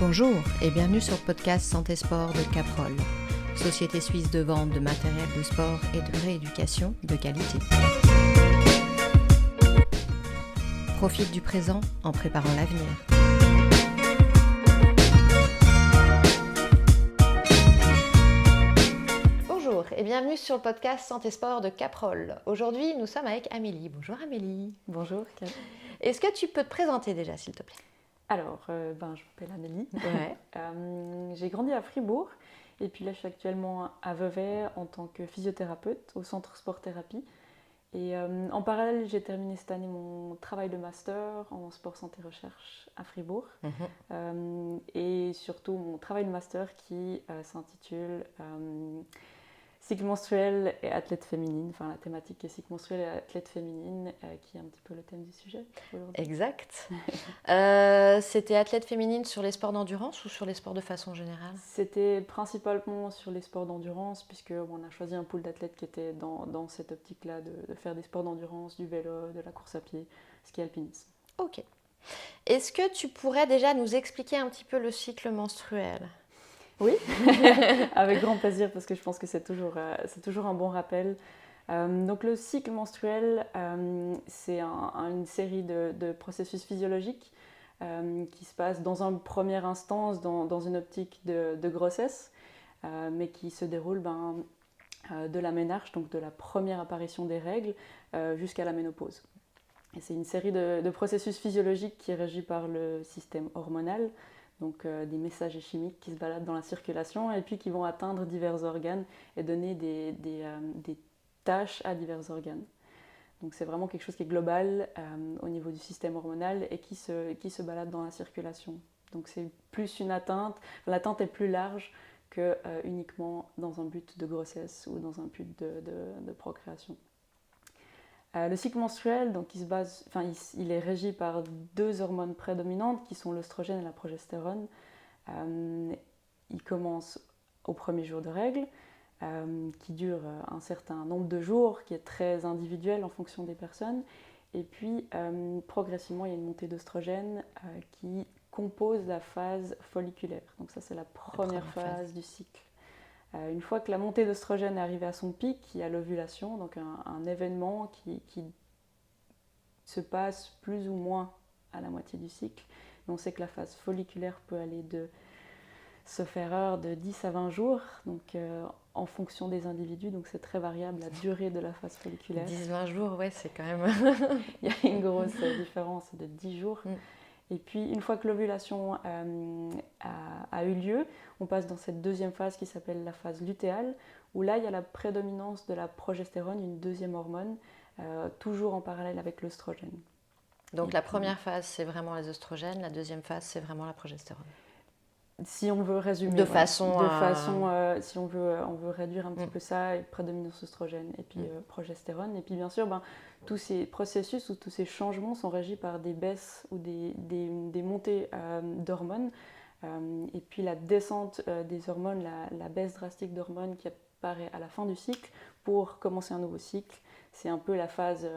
Bonjour et bienvenue sur le podcast Santé Sport de Caprol, société suisse de vente de matériel de sport et de rééducation de qualité. Profite du présent en préparant l'avenir. Bonjour et bienvenue sur le podcast Santé Sport de Caprol. Aujourd'hui, nous sommes avec Amélie. Bonjour Amélie. Bonjour. Est-ce que tu peux te présenter déjà, s'il te plaît ? Alors, je m'appelle Amélie. Ouais. J'ai grandi à Fribourg et puis là, je suis actuellement à Vevey en tant que physiothérapeute au centre Sport Thérapie. Et en parallèle, j'ai terminé cette année mon travail de master en sport santé recherche à Fribourg. Et surtout mon travail de master qui s'intitule cycle menstruel et athlète féminine, enfin la thématique est cycle menstruel et athlète féminine, qui est un petit peu le thème du sujet aujourd'hui. Exact. C'était athlète féminine sur les sports d'endurance ou sur les sports de façon générale ? C'était principalement sur les sports d'endurance, puisque on a choisi un pool d'athlètes qui était dans cette optique-là de faire des sports d'endurance, du vélo, de la course à pied, ski alpinisme. Ok. Est-ce que tu pourrais déjà nous expliquer un petit peu le cycle menstruel ? Oui, avec grand plaisir, parce que je pense que c'est toujours un bon rappel. Donc le cycle menstruel, c'est une série de processus physiologiques qui se passent dans une première instance, dans une optique de grossesse, mais qui se déroule de la ménarche, donc de la première apparition des règles, jusqu'à la ménopause. Et c'est une série de processus physiologiques qui est régie par le système hormonal, donc des messagers chimiques qui se baladent dans la circulation et puis qui vont atteindre divers organes et donner des tâches à divers organes. Donc c'est vraiment quelque chose qui est global au niveau du système hormonal et qui se balade dans la circulation. Donc c'est plus une atteinte, l'atteinte est plus large que uniquement dans un but de grossesse ou dans un but de procréation. Le cycle menstruel, donc, il est régi par deux hormones prédominantes qui sont l'œstrogène et la progestérone. Il commence au premier jour de règles, qui dure un certain nombre de jours, qui est très individuel en fonction des personnes. Et puis, progressivement, il y a une montée d'œstrogène qui compose la phase folliculaire. Donc ça, c'est la première phase du cycle. Une fois que la montée d'œstrogène est arrivée à son pic, il y a l'ovulation, donc un événement qui se passe plus ou moins à la moitié du cycle. Et on sait que la phase folliculaire peut aller sauf erreur, de 10 à 20 jours, donc en fonction des individus, donc c'est très variable la durée de la phase folliculaire. 10-20 jours, ouais, c'est quand même... Il y a une grosse différence de 10 jours. Et puis, une fois que l'ovulation a eu lieu, on passe dans cette deuxième phase qui s'appelle la phase lutéale, où là, il y a la prédominance de la progestérone, une deuxième hormone, toujours en parallèle avec l'œstrogène. Donc, la première phase, c'est vraiment les œstrogènes, la deuxième phase, c'est vraiment la progestérone. Si on veut résumer, si on veut réduire un petit peu ça, prédominance œstrogène et puis progestérone. Et puis bien sûr, tous ces processus ou tous ces changements sont régis par des baisses ou des montées d'hormones. Et puis la descente des hormones, la baisse drastique d'hormones qui apparaît à la fin du cycle pour commencer un nouveau cycle. C'est un peu la phase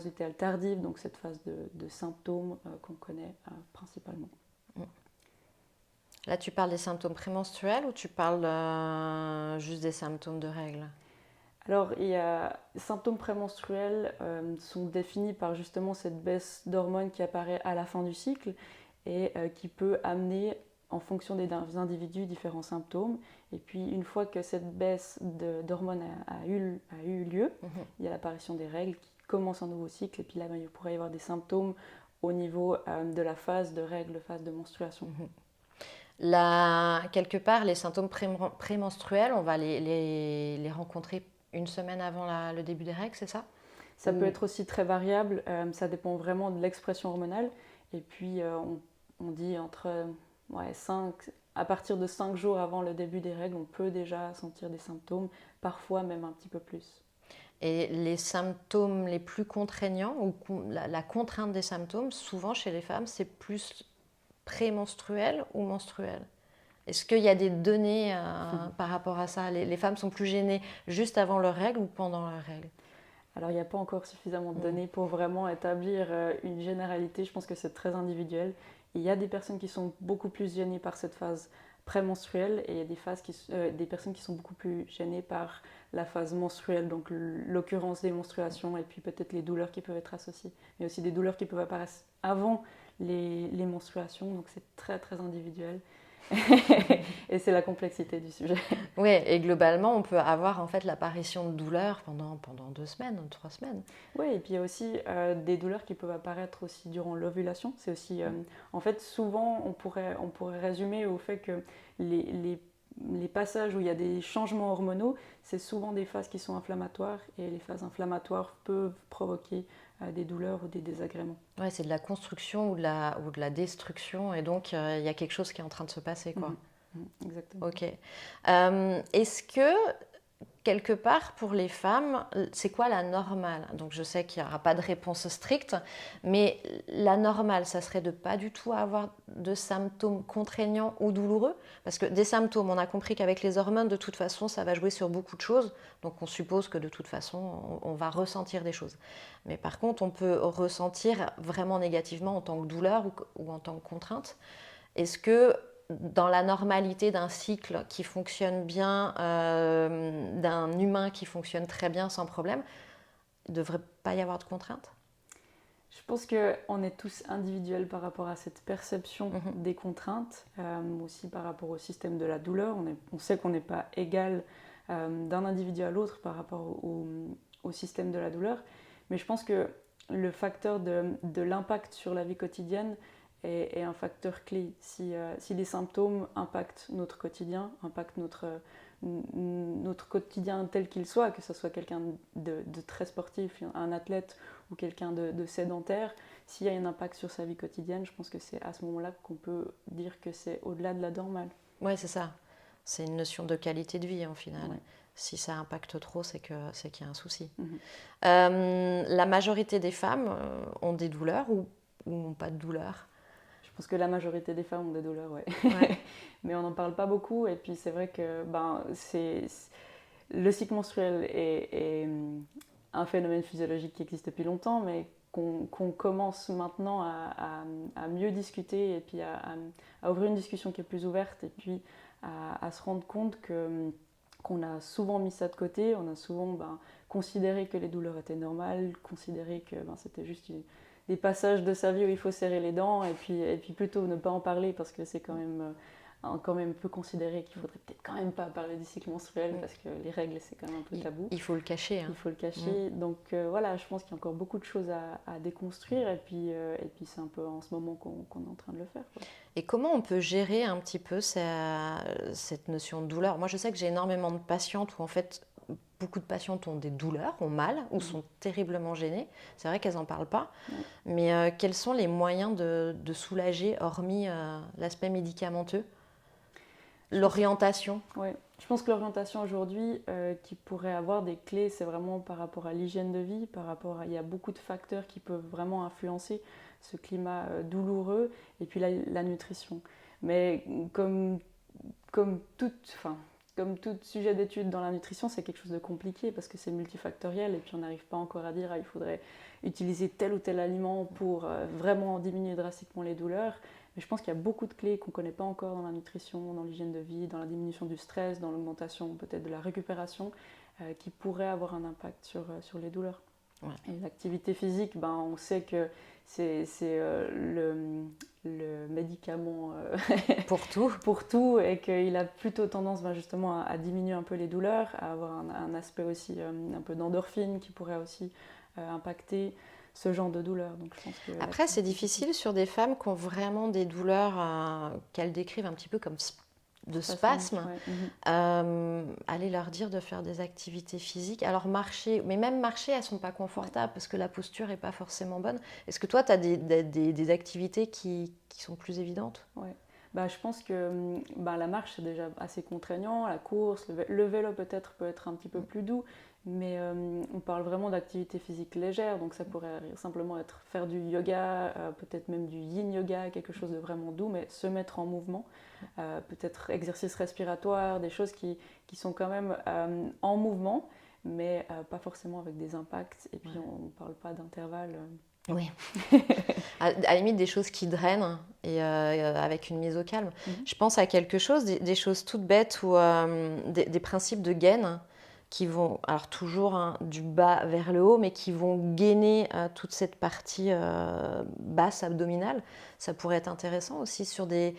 lutéale tardive, donc cette phase de symptômes qu'on connaît principalement. Là, tu parles des symptômes prémenstruels ou tu parles juste des symptômes de règles ? Alors, les symptômes prémenstruels sont définis par justement cette baisse d'hormones qui apparaît à la fin du cycle et qui peut amener, en fonction des individus, différents symptômes. Et puis, une fois que cette baisse d'hormones a eu lieu, il y a l'apparition des règles qui commencent un nouveau cycle. Et puis là, il pourrait y avoir des symptômes au niveau de la phase de règles, phase de menstruation. Quelque part, les symptômes prémenstruels, on va les rencontrer une semaine avant le début des règles, c'est ça ? Ça peut être aussi très variable, ça dépend vraiment de l'expression hormonale. Et puis, on dit à partir de 5 jours avant le début des règles, on peut déjà sentir des symptômes, parfois même un petit peu plus. Et les symptômes les plus contraignants, ou la contrainte des symptômes, souvent chez les femmes, c'est plus prémenstruel ou menstruel ? Est-ce qu'il y a des données par rapport à ça ? Les femmes sont plus gênées juste avant leurs règles ou pendant leurs règles ? Alors, il n'y a pas encore suffisamment de données pour vraiment établir une généralité. Je pense que c'est très individuel. Il y a des personnes qui sont beaucoup plus gênées par cette phase prémenstruelle et il y a des personnes qui sont beaucoup plus gênées par la phase menstruelle, donc l'occurrence des menstruations et puis peut-être les douleurs qui peuvent être associées. Mais aussi des douleurs qui peuvent apparaître avant les menstruations, donc c'est très très individuel. Et c'est la complexité du sujet. Oui, et globalement, on peut avoir en fait l'apparition de douleurs pendant 2 semaines, 3 semaines. Oui, et puis il y a aussi des douleurs qui peuvent apparaître aussi durant l'ovulation. C'est aussi, en fait, souvent, on pourrait résumer au fait que les passages où il y a des changements hormonaux, c'est souvent des phases qui sont inflammatoires, et les phases inflammatoires peuvent provoquer des douleurs ou des désagréments. Ouais, c'est de la construction ou de la destruction, et donc il y a quelque chose qui est en train de se passer, quoi. Exactement. Ok. Est-ce que, quelque part, pour les femmes, c'est quoi la normale? Donc je sais qu'il n'y aura pas de réponse stricte, mais la normale, ça serait de pas du tout avoir de symptômes contraignants ou douloureux? Parce que des symptômes, on a compris qu'avec les hormones, de toute façon, ça va jouer sur beaucoup de choses. Donc on suppose que de toute façon, on va ressentir des choses. Mais par contre, on peut ressentir vraiment négativement en tant que douleur ou en tant que contrainte. Est-ce que dans la normalité d'un cycle qui fonctionne bien, d'un humain qui fonctionne très bien sans problème, il ne devrait pas y avoir de contraintes? Je pense qu'on est tous individuels par rapport à cette perception des contraintes, aussi par rapport au système de la douleur. On sait qu'on n'est pas égal d'un individu à l'autre par rapport au système de la douleur, mais je pense que le facteur de l'impact sur la vie quotidienne est un facteur clé. Si les symptômes impactent notre quotidien, impactent notre quotidien tel qu'il soit, que ce soit quelqu'un de très sportif, un athlète ou quelqu'un de sédentaire, s'il y a un impact sur sa vie quotidienne, je pense que c'est à ce moment-là qu'on peut dire que c'est au-delà de la normale. Oui, c'est ça. C'est une notion de qualité de vie, en final. Ouais. Si ça impacte trop, c'est qu'il y a un souci. La majorité des femmes ont des douleurs ou n'ont pas de douleurs? Je pense que la majorité des femmes ont des douleurs, ouais. Ouais. Mais on n'en parle pas beaucoup, et puis c'est vrai que le cycle menstruel est un phénomène physiologique qui existe depuis longtemps, mais qu'on commence maintenant à mieux discuter, et puis à ouvrir une discussion qui est plus ouverte, et puis à se rendre compte qu'on a souvent mis ça de côté. On a souvent considéré que les douleurs étaient normales, considéré que c'était juste des passages de sa vie où il faut serrer les dents, et puis plutôt ne pas en parler, parce que c'est quand même peu considéré qu'il faudrait peut-être quand même pas parler du cycle menstruel, parce que les règles, c'est quand même un peu tabou. Il faut le cacher. Il faut le cacher. Donc voilà, je pense qu'il y a encore beaucoup de choses à déconstruire, et puis c'est un peu en ce moment qu'on est en train de le faire, quoi. Et comment on peut gérer un petit peu cette notion de douleur? Moi, je sais que j'ai énormément de patientes où, en fait, beaucoup de patientes ont des douleurs, ont mal, ou sont terriblement gênées. C'est vrai qu'elles n'en parlent pas. Mais quels sont les moyens de soulager, hormis l'aspect médicamenteux? L'orientation? Oui, je pense que l'orientation aujourd'hui qui pourrait avoir des clés, c'est vraiment par rapport à l'hygiène de vie, il y a beaucoup de facteurs qui peuvent vraiment influencer ce climat douloureux, et puis la nutrition. Mais comme tout sujet d'étude dans la nutrition, c'est quelque chose de compliqué parce que c'est multifactoriel, et puis on n'arrive pas encore à dire il faudrait utiliser tel ou tel aliment pour vraiment diminuer drastiquement les douleurs. Mais je pense qu'il y a beaucoup de clés qu'on ne connaît pas encore dans la nutrition, dans l'hygiène de vie, dans la diminution du stress, dans l'augmentation peut-être de la récupération, qui pourraient avoir un impact sur les douleurs. Ouais. Et l'activité physique, on sait que c'est le médicament pour tout, et qu'il a plutôt tendance justement à diminuer un peu les douleurs, à avoir un aspect aussi un peu d'endorphine qui pourrait aussi impacter ce genre de douleur. Donc, je pense que après, c'est difficile sur des femmes qui ont vraiment des douleurs qu'elles décrivent un petit peu comme de spasmes. Ouais. Aller leur dire de faire des activités physiques. Alors marcher, mais même marcher, elles ne sont pas confortables parce que la posture n'est pas forcément bonne. Est-ce que toi, tu as des activités qui sont plus évidentes? Ouais. Je pense que la marche, c'est déjà assez contraignant. La course, le vélo peut-être peut être un petit peu plus doux. Mais on parle vraiment d'activité physique légère, donc ça pourrait simplement être faire du yoga, peut-être même du yin yoga, quelque chose de vraiment doux, mais se mettre en mouvement, peut-être exercice respiratoire, des choses qui sont quand même en mouvement, mais pas forcément avec des impacts, et puis on ne parle pas d'intervalle. Oui. À la limite, des choses qui drainent, et avec une mise au calme. Mhm. Je pense à quelque chose, des choses toutes bêtes ou des principes de gaine qui vont, alors toujours du bas vers le haut, mais qui vont gainer toute cette partie basse abdominale. Ça pourrait être intéressant aussi sur des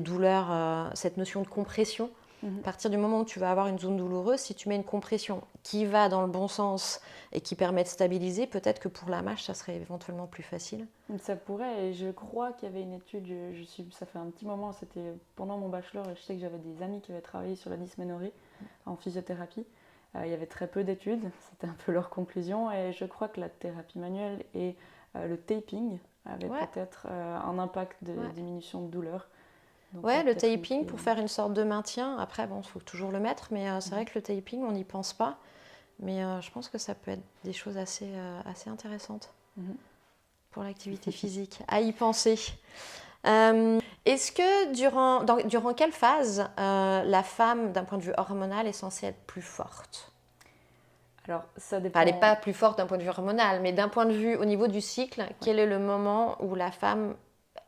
douleurs, cette notion de compression. À partir du moment où tu vas avoir une zone douloureuse, si tu mets une compression qui va dans le bon sens et qui permet de stabiliser, peut-être que pour la mâche, ça serait éventuellement plus facile. Ça pourrait, et je crois qu'il y avait une étude, ça fait un petit moment, c'était pendant mon bachelor, et je sais que j'avais des amis qui avaient travaillé sur la dysménorrhée en physiothérapie. Il y avait très peu d'études, c'était un peu leur conclusion, et je crois que la thérapie manuelle et le taping avaient peut-être un impact de diminution de douleur. Donc, le taping pour faire une sorte de maintien. Après, bon, il faut toujours le mettre, mais c'est vrai que le taping, on n'y pense pas. Mais je pense que ça peut être des choses assez intéressantes pour l'activité physique. À y penser. Est-ce que durant quelle phase la femme, d'un point de vue hormonal, est censée être plus forte ? Alors, ça dépend. Elle n'est pas plus forte d'un point de vue hormonal, mais d'un point de vue au niveau du cycle, quel est le moment où la femme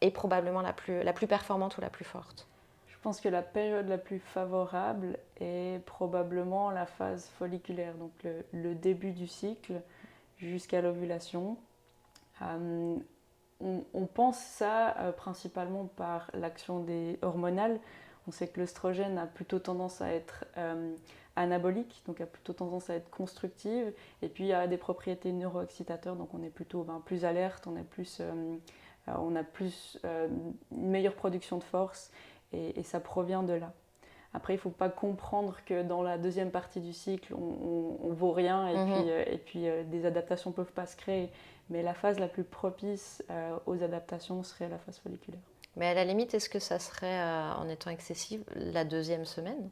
est probablement la plus performante ou la plus forte ? Je pense que la période la plus favorable est probablement la phase folliculaire, donc le début du cycle jusqu'à l'ovulation. On pense ça principalement par l'action hormonale. On sait que l'œstrogène a plutôt tendance à être anabolique, donc a plutôt tendance à être constructive. Et puis il y a des propriétés neuroexcitateurs, donc on est plutôt plus alerte, on a une meilleure production de force, et ça provient de là. Après, il ne faut pas comprendre que dans la deuxième partie du cycle, on ne vaut rien, et puis des adaptations ne peuvent pas se créer. Mais la phase la plus propice aux adaptations serait la phase folliculaire. Mais à la limite, est-ce que ça serait, en étant excessive, la deuxième semaine ?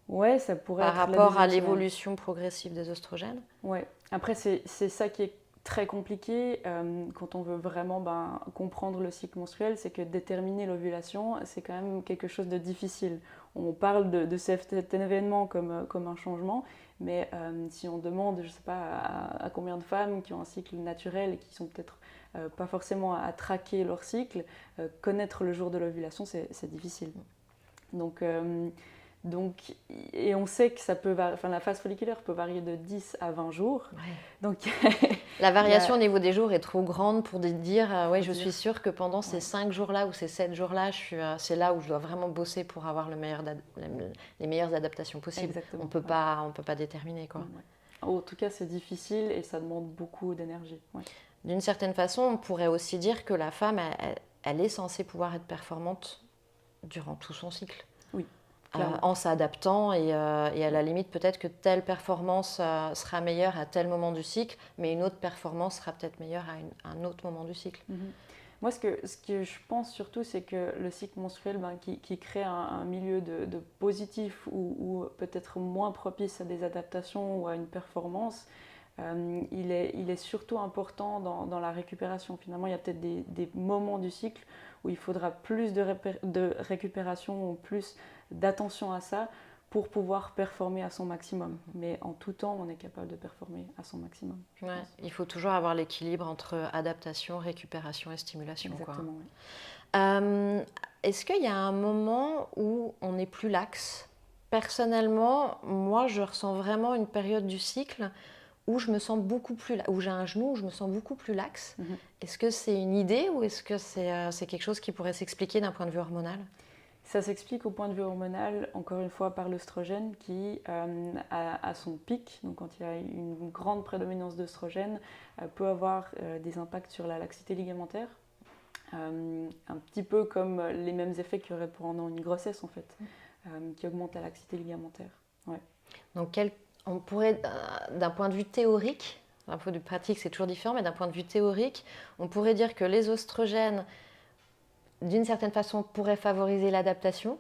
Ouais, ça pourrait être par rapport à l'évolution progressive des oestrogènes. Ouais. Après, c'est ça qui est très compliqué quand on veut vraiment comprendre le cycle menstruel, c'est que déterminer l'ovulation, c'est quand même quelque chose de difficile. On parle de cet événement comme un changement, mais si on demande, je ne sais pas, à combien de femmes qui ont un cycle naturel et qui sont peut-être pas forcément à traquer leur cycle, connaître le jour de l'ovulation, c'est difficile. Donc, et on sait que la phase folliculaire peut varier de 10 à 20 jours. Ouais. Donc, la variation au niveau des jours est trop grande pour dire je suis sûre que pendant ces 5 jours-là ou ces 7 jours-là, c'est là où je dois vraiment bosser pour avoir les meilleures adaptations possibles. Exactement. On peut pas déterminer, quoi. Ouais. En tout cas, c'est difficile et ça demande beaucoup d'énergie. Ouais. D'une certaine façon, on pourrait aussi dire que la femme, elle est censée pouvoir être performante durant tout son cycle. Oui. En s'adaptant et à la limite peut-être que telle performance sera meilleure à tel moment du cycle, mais une autre performance sera peut-être meilleure à un autre moment du cycle. Moi, ce que je pense surtout, c'est que le cycle menstruel qui crée un milieu de positif ou peut-être moins propice à des adaptations ou à une performance, il est surtout important dans la récupération. Finalement, il y a peut-être des moments du cycle où il faudra plus de récupération ou plus d'attention à ça pour pouvoir performer à son maximum. Mais en tout temps, on est capable de performer à son maximum. Il faut toujours avoir l'équilibre entre adaptation, récupération et stimulation. Exactement, oui. Est-ce qu'il y a un moment où on est plus laxe ? Personnellement, moi, je ressens vraiment une période du cycle où je me sens beaucoup plus où j'ai un genou où je me sens beaucoup plus laxe. Est-ce que c'est une idée ou est-ce que c'est quelque chose qui pourrait s'expliquer d'un point de vue hormonal ? Ça s'explique au point de vue hormonal, encore une fois, par l'œstrogène qui, à son pic, donc quand il y a une grande prédominance d'œstrogène, peut avoir des impacts sur la laxité ligamentaire. Un petit peu comme les mêmes effets qu'il y aurait pendant une grossesse, en fait, qui augmentent la laxité ligamentaire. Ouais. Donc, on pourrait, d'un point de vue théorique, d'un point de vue pratique, c'est toujours différent, mais d'un point de vue théorique, on pourrait dire que les oestrogènes, d'une certaine façon, pourraient favoriser l'adaptation,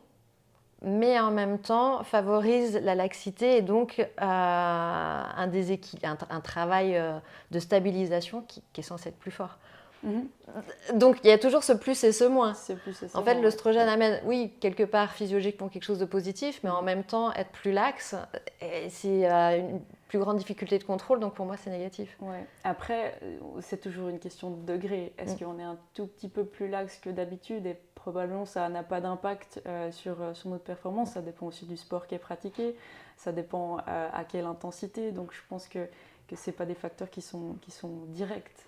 mais en même temps favorisent la laxité et donc un travail de stabilisation qui est censé être plus fort. Donc il y a toujours ce plus et ce moins. En fait, l'œstrogène amène, oui, quelque part physiologiquement quelque chose de positif, mais en même temps être plus laxe, c'est plus grande difficulté de contrôle, donc pour moi c'est négatif. Ouais. Après, c'est toujours une question de degré. Est-ce qu'on est un tout petit peu plus lax que d'habitude et probablement ça n'a pas d'impact sur notre performance. Ça dépend aussi du sport qui est pratiqué, ça dépend à quelle intensité. Donc je pense que ce n'est pas des facteurs qui sont directs.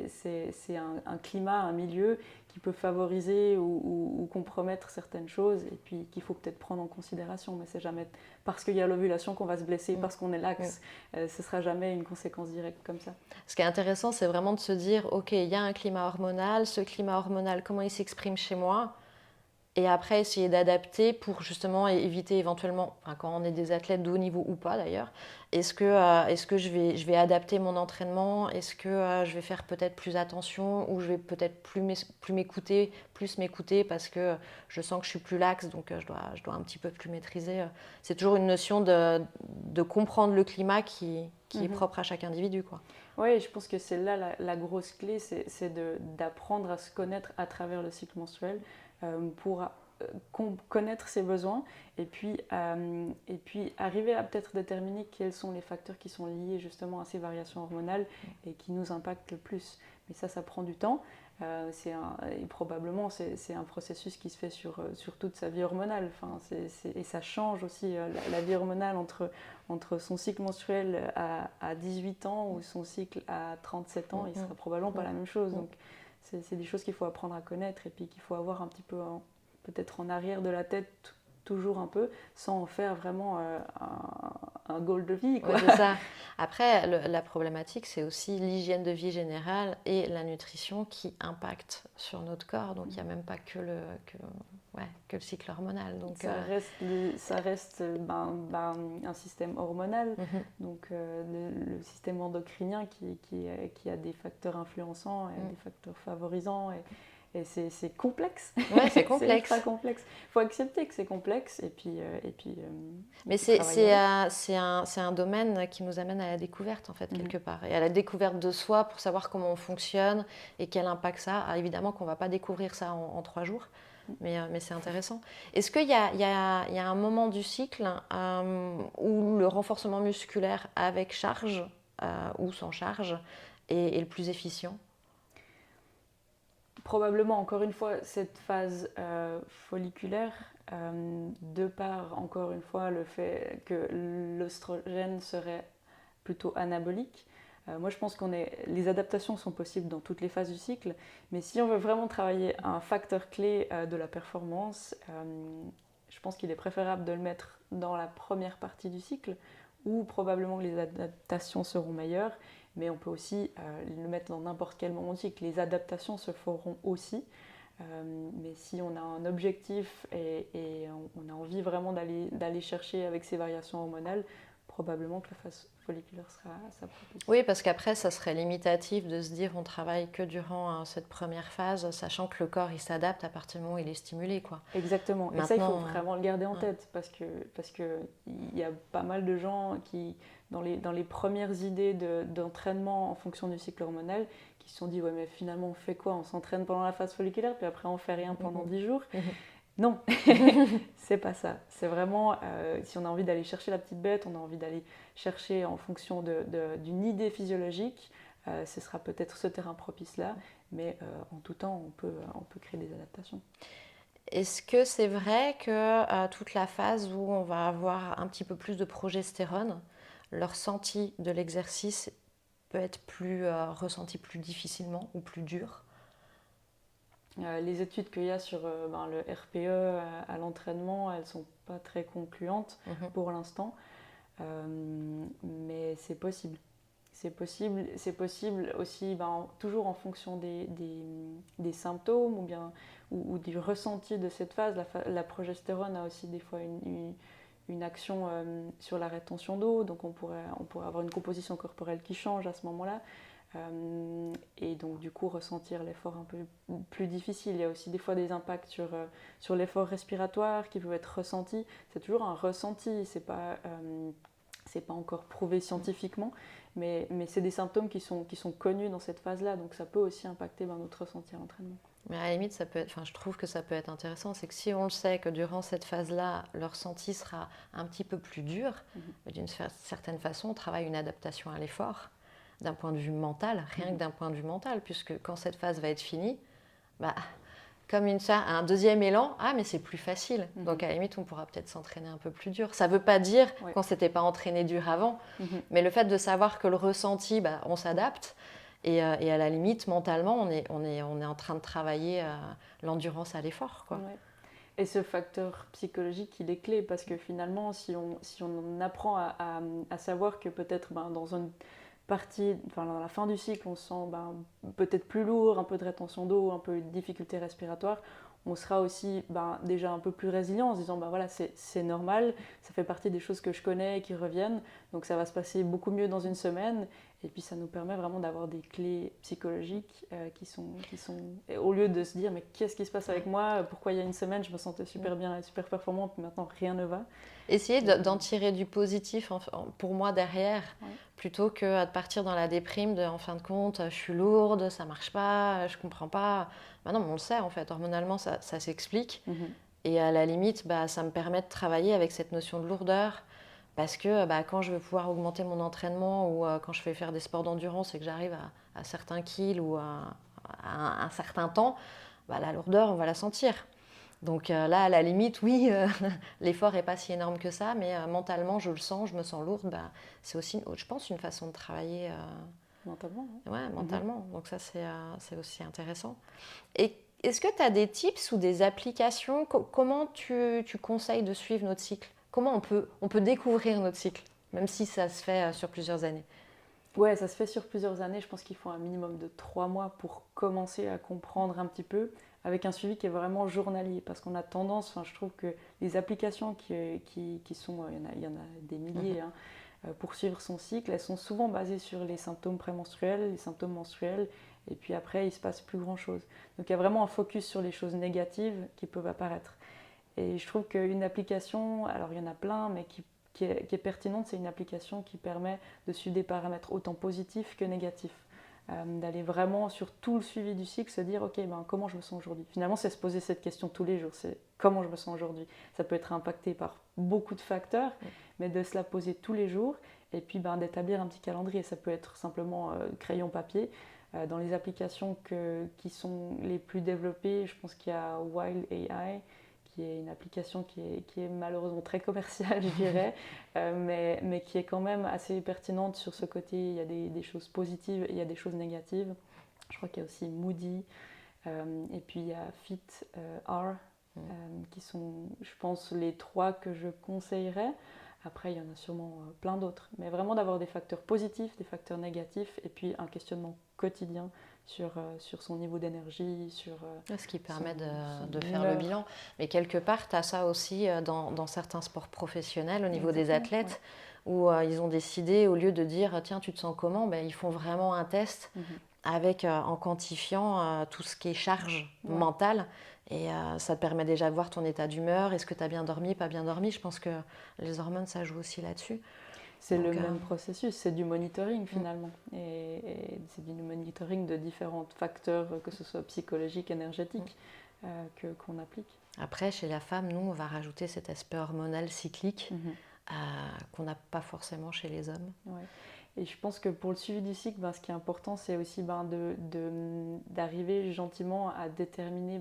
C'est un climat, un milieu qui peut favoriser ou compromettre certaines choses et puis qu'il faut peut-être prendre en considération. Mais c'est jamais parce qu'il y a l'ovulation qu'on va se blesser, parce qu'on est lax. Ce ne sera jamais une conséquence directe comme ça. Ce qui est intéressant, c'est vraiment de se dire, ok, il y a un climat hormonal, ce climat hormonal, comment il s'exprime chez moi ? Et après, essayer d'adapter pour justement éviter éventuellement, enfin, quand on est des athlètes de haut niveau ou pas d'ailleurs, est-ce que je vais adapter mon entraînement ? Est-ce que je vais faire peut-être plus attention ou je vais peut-être plus m'écouter parce que je sens que je suis plus laxe, donc je dois un petit peu plus maîtriser. C'est toujours une notion de comprendre le climat qui est propre à chaque individu, quoi. Oui, je pense que c'est là la grosse clé, c'est d'apprendre à se connaître à travers le cycle menstruel pour connaître ses besoins et puis arriver à peut-être déterminer quels sont les facteurs qui sont liés justement à ces variations hormonales et qui nous impactent le plus. Mais ça prend du temps. Et probablement c'est un processus qui se fait sur toute sa vie hormonale. Enfin, et ça change aussi la vie hormonale entre son cycle menstruel à 18 ans ou son cycle à 37 ans, il sera probablement pas la même chose. Donc c'est des choses qu'il faut apprendre à connaître et puis qu'il faut avoir un petit peu peut-être en arrière de la tête toujours un peu, sans en faire vraiment un goal de vie, quoi. Ouais, c'est ça. Après, la problématique, c'est aussi l'hygiène de vie générale et la nutrition qui impactent sur notre corps. Donc, il n'y a même pas que le cycle hormonal. Donc, ça reste un système hormonal, donc le système endocrinien qui a des facteurs influençants et des facteurs favorisants. Et c'est complexe. Ouais, c'est complexe. C'est ultra complexe. Il faut accepter que c'est complexe et puis. Mais c'est un domaine qui nous amène à la découverte en fait quelque part et à la découverte de soi pour savoir comment on fonctionne et quel impact ça a. Évidemment qu'on va pas découvrir ça en 3 jours, mais c'est intéressant. Est-ce qu'il y a un moment du cycle où le renforcement musculaire avec charge ou sans charge est le plus efficient ? Probablement, encore une fois, cette phase folliculaire, de par, encore une fois, le fait que l'œstrogène serait plutôt anabolique. Moi, je pense les adaptations sont possibles dans toutes les phases du cycle, mais si on veut vraiment travailler un facteur clé de la performance, je pense qu'il est préférable de le mettre dans la première partie du cycle, où probablement les adaptations seront meilleures. Mais on peut aussi le mettre dans n'importe quel moment du cycle. Les adaptations se feront aussi. Mais si on a un objectif et on a envie vraiment d'aller chercher avec ces variations hormonales, probablement que la phase folliculaire sera propice. Oui, parce qu'après, ça serait limitatif de se dire on travaille que durant cette première phase, sachant que le corps il s'adapte à partir du moment où il est stimulé, quoi. Exactement. Maintenant, et ça, il faut vraiment le garder en tête parce que il y a pas mal de gens qui, dans les premières idées d'entraînement en fonction du cycle hormonal, qui se sont dit ouais, mais finalement, on fait quoi ? On s'entraîne pendant la phase folliculaire, puis après, on fait rien pendant 10 jours. Non, c'est pas ça. C'est vraiment, si on a envie d'aller chercher la petite bête, on a envie d'aller chercher en fonction d'une idée physiologique, ce sera peut-être ce terrain propice-là, mais en tout temps, on peut créer des adaptations. Est-ce que c'est vrai que toute la phase où on va avoir un petit peu plus de progestérone, le ressenti de l'exercice peut être ressenti plus difficilement ou plus dur ? Les études qu'il y a sur le RPE à l'entraînement, elles ne sont pas très concluantes pour l'instant, mais c'est possible. C'est possible aussi toujours en fonction des symptômes ou du ressenti de cette phase. La progestérone a aussi des fois une action sur la rétention d'eau, donc on pourrait avoir une composition corporelle qui change à ce moment-là. Et donc du coup ressentir l'effort un peu plus difficile. Il y a aussi des fois des impacts sur l'effort respiratoire qui peuvent être ressentis. C'est toujours un ressenti, c'est c'est pas encore prouvé scientifiquement, mais c'est des symptômes qui sont connus dans cette phase-là, donc ça peut aussi impacter notre ressenti à l'entraînement. Mais à la limite, je trouve que ça peut être intéressant, c'est que si on le sait que durant cette phase-là, le ressenti sera un petit peu plus dur, d'une certaine façon, on travaille une adaptation à l'effort, d'un point de vue mental, rien que d'un point de vue mental, puisque quand cette phase va être finie, comme un deuxième élan, mais c'est plus facile. Donc à la limite, on pourra peut-être s'entraîner un peu plus dur. Ça ne veut pas dire qu'on ne s'était pas entraîné dur avant, mais le fait de savoir que le ressenti, on s'adapte. Et à la limite, mentalement, on est en train de travailler l'endurance à l'effort, quoi. Ouais. Et ce facteur psychologique, il est clé, parce que finalement, si on apprend à savoir que peut-être dans une partie, dans la fin du cycle, on se sent peut-être plus lourd, un peu de rétention d'eau, un peu de difficulté respiratoire, on sera aussi déjà un peu plus résilient en se disant voilà, c'est normal, ça fait partie des choses que je connais et qui reviennent, donc ça va se passer beaucoup mieux dans une semaine. Et puis ça nous permet vraiment d'avoir des clés psychologiques qui sont au lieu de se dire mais qu'est-ce qui se passe avec moi, pourquoi il y a une semaine je me sentais super bien et super performante, puis maintenant rien ne va. Essayer d'en tirer du positif pour moi derrière, plutôt que de partir dans la déprime en fin de compte, je suis lourde, ça marche pas, je comprends pas. Non, on le sait en fait, hormonalement ça s'explique. Et à la limite, ça me permet de travailler avec cette notion de lourdeur. Parce que quand je veux pouvoir augmenter mon entraînement ou quand je vais faire des sports d'endurance et que j'arrive à certains kills ou à un certain temps, la lourdeur, on va la sentir. Donc là, à la limite, oui, l'effort n'est pas si énorme que ça, mais mentalement, je le sens, je me sens lourde. C'est aussi, je pense, une façon de travailler mentalement. Ouais, mentalement. Donc ça, c'est aussi intéressant. Et est-ce que tu as des tips ou des applications? Comment tu conseilles de suivre notre cycle? Comment on peut découvrir notre cycle, même si ça se fait sur plusieurs années? Ouais, ça se fait sur plusieurs années. Je pense qu'il faut un minimum de 3 mois pour commencer à comprendre un petit peu, avec un suivi qui est vraiment journalier. Parce qu'on a tendance, je trouve que les applications qui sont, il y en a des milliers, pour suivre son cycle, elles sont souvent basées sur les symptômes prémenstruels, les symptômes menstruels, et puis après, il ne se passe plus grand-chose. Donc il y a vraiment un focus sur les choses négatives qui peuvent apparaître. Et je trouve qu'une application, alors il y en a plein, mais qui est pertinente, c'est une application qui permet de suivre des paramètres autant positifs que négatifs. D'aller vraiment sur tout le suivi du cycle, se dire ok, comment je me sens aujourd'hui. Finalement, c'est se poser cette question tous les jours, c'est comment je me sens aujourd'hui. Ça peut être impacté par beaucoup de facteurs, mais de se la poser tous les jours et puis d'établir un petit calendrier. Ça peut être simplement crayon papier. Dans les applications qui sont les plus développées, je pense qu'il y a Wild AI, qui est une application qui est malheureusement très commerciale, je dirais, mais qui est quand même assez pertinente sur ce côté. Il y a des choses positives et il y a des choses négatives. Je crois qu'il y a aussi Moody, et puis il y a Fit-R, qui sont, je pense, les 3 que je conseillerais. Après, il y en a sûrement plein d'autres. Mais vraiment d'avoir des facteurs positifs, des facteurs négatifs, et puis un questionnement quotidien sur son niveau d'énergie, ce qui permet de faire le bilan. Mais quelque part, tu as ça aussi dans certains sports professionnels au niveau des athlètes, où ils ont décidé, au lieu de dire tiens, tu te sens comment, ils font vraiment un test avec, en quantifiant tout ce qui est charge mentale. Et ça te permet déjà de voir ton état d'humeur, est-ce que tu as bien dormi, pas bien dormi. Je pense que les hormones, ça joue aussi là-dessus. C'est le même processus, c'est du monitoring finalement. Et c'est du monitoring de différents facteurs, que ce soit psychologique, énergétique, qu'on applique. Après, chez la femme, nous, on va rajouter cet aspect hormonal cyclique qu'on n'a pas forcément chez les hommes. Ouais. Et je pense que pour le suivi du cycle, ce qui est important, c'est aussi d'arriver gentiment à déterminer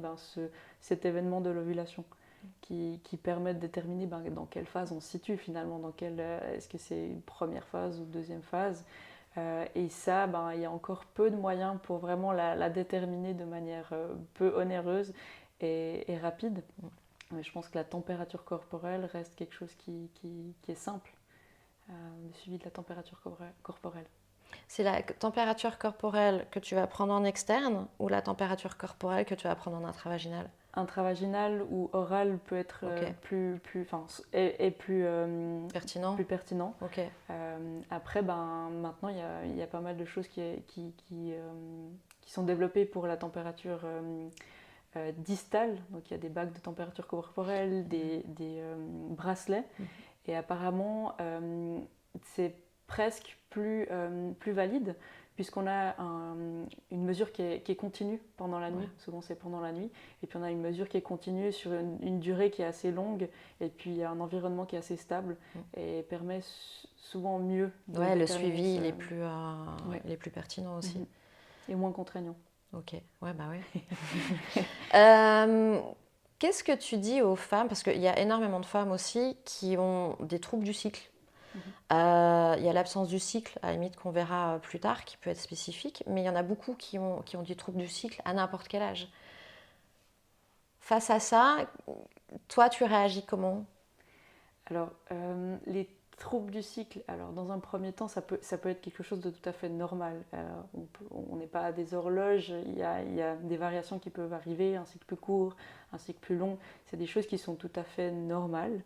cet événement de l'ovulation. Qui permet de déterminer dans quelle phase on se situe finalement, est-ce que c'est une première phase ou deuxième phase, et ça, il y a encore peu de moyens pour vraiment la déterminer de manière peu onéreuse et rapide. Mais je pense que la température corporelle reste quelque chose qui est simple, le suivi de la température corporelle. C'est la température corporelle que tu vas prendre en externe ou la température corporelle que tu vas prendre en intravaginal? Intravaginal ou oral peut être plus pertinent. Okay. Après, maintenant, il y a pas mal de choses qui sont développées pour la température distale. Donc, il y a des bagues de température corporelle, des bracelets. Et apparemment, c'est presque plus valide, puisqu'on a une mesure qui est continue pendant la nuit, souvent c'est pendant la nuit, et puis on a une mesure qui est continue sur une durée qui est assez longue, et puis un environnement qui est assez stable, et permet souvent mieux de le suivi il est plus pertinent aussi. Et moins contraignant. Ok, ouais, bah oui. Qu'est-ce que tu dis aux femmes, parce qu'il y a énormément de femmes aussi qui ont des troubles du cycle. Il y a l'absence du cycle, à la limite qu'on verra plus tard, qui peut être spécifique, mais il y en a beaucoup qui ont des troubles du cycle à n'importe quel âge. Face à ça, toi, tu réagis comment? Alors, les troubles du cycle, alors dans un premier temps, ça peut être quelque chose de tout à fait normal. On n'est pas des horloges, il y a des variations qui peuvent arriver, un cycle plus court, un cycle plus long, c'est des choses qui sont tout à fait normales.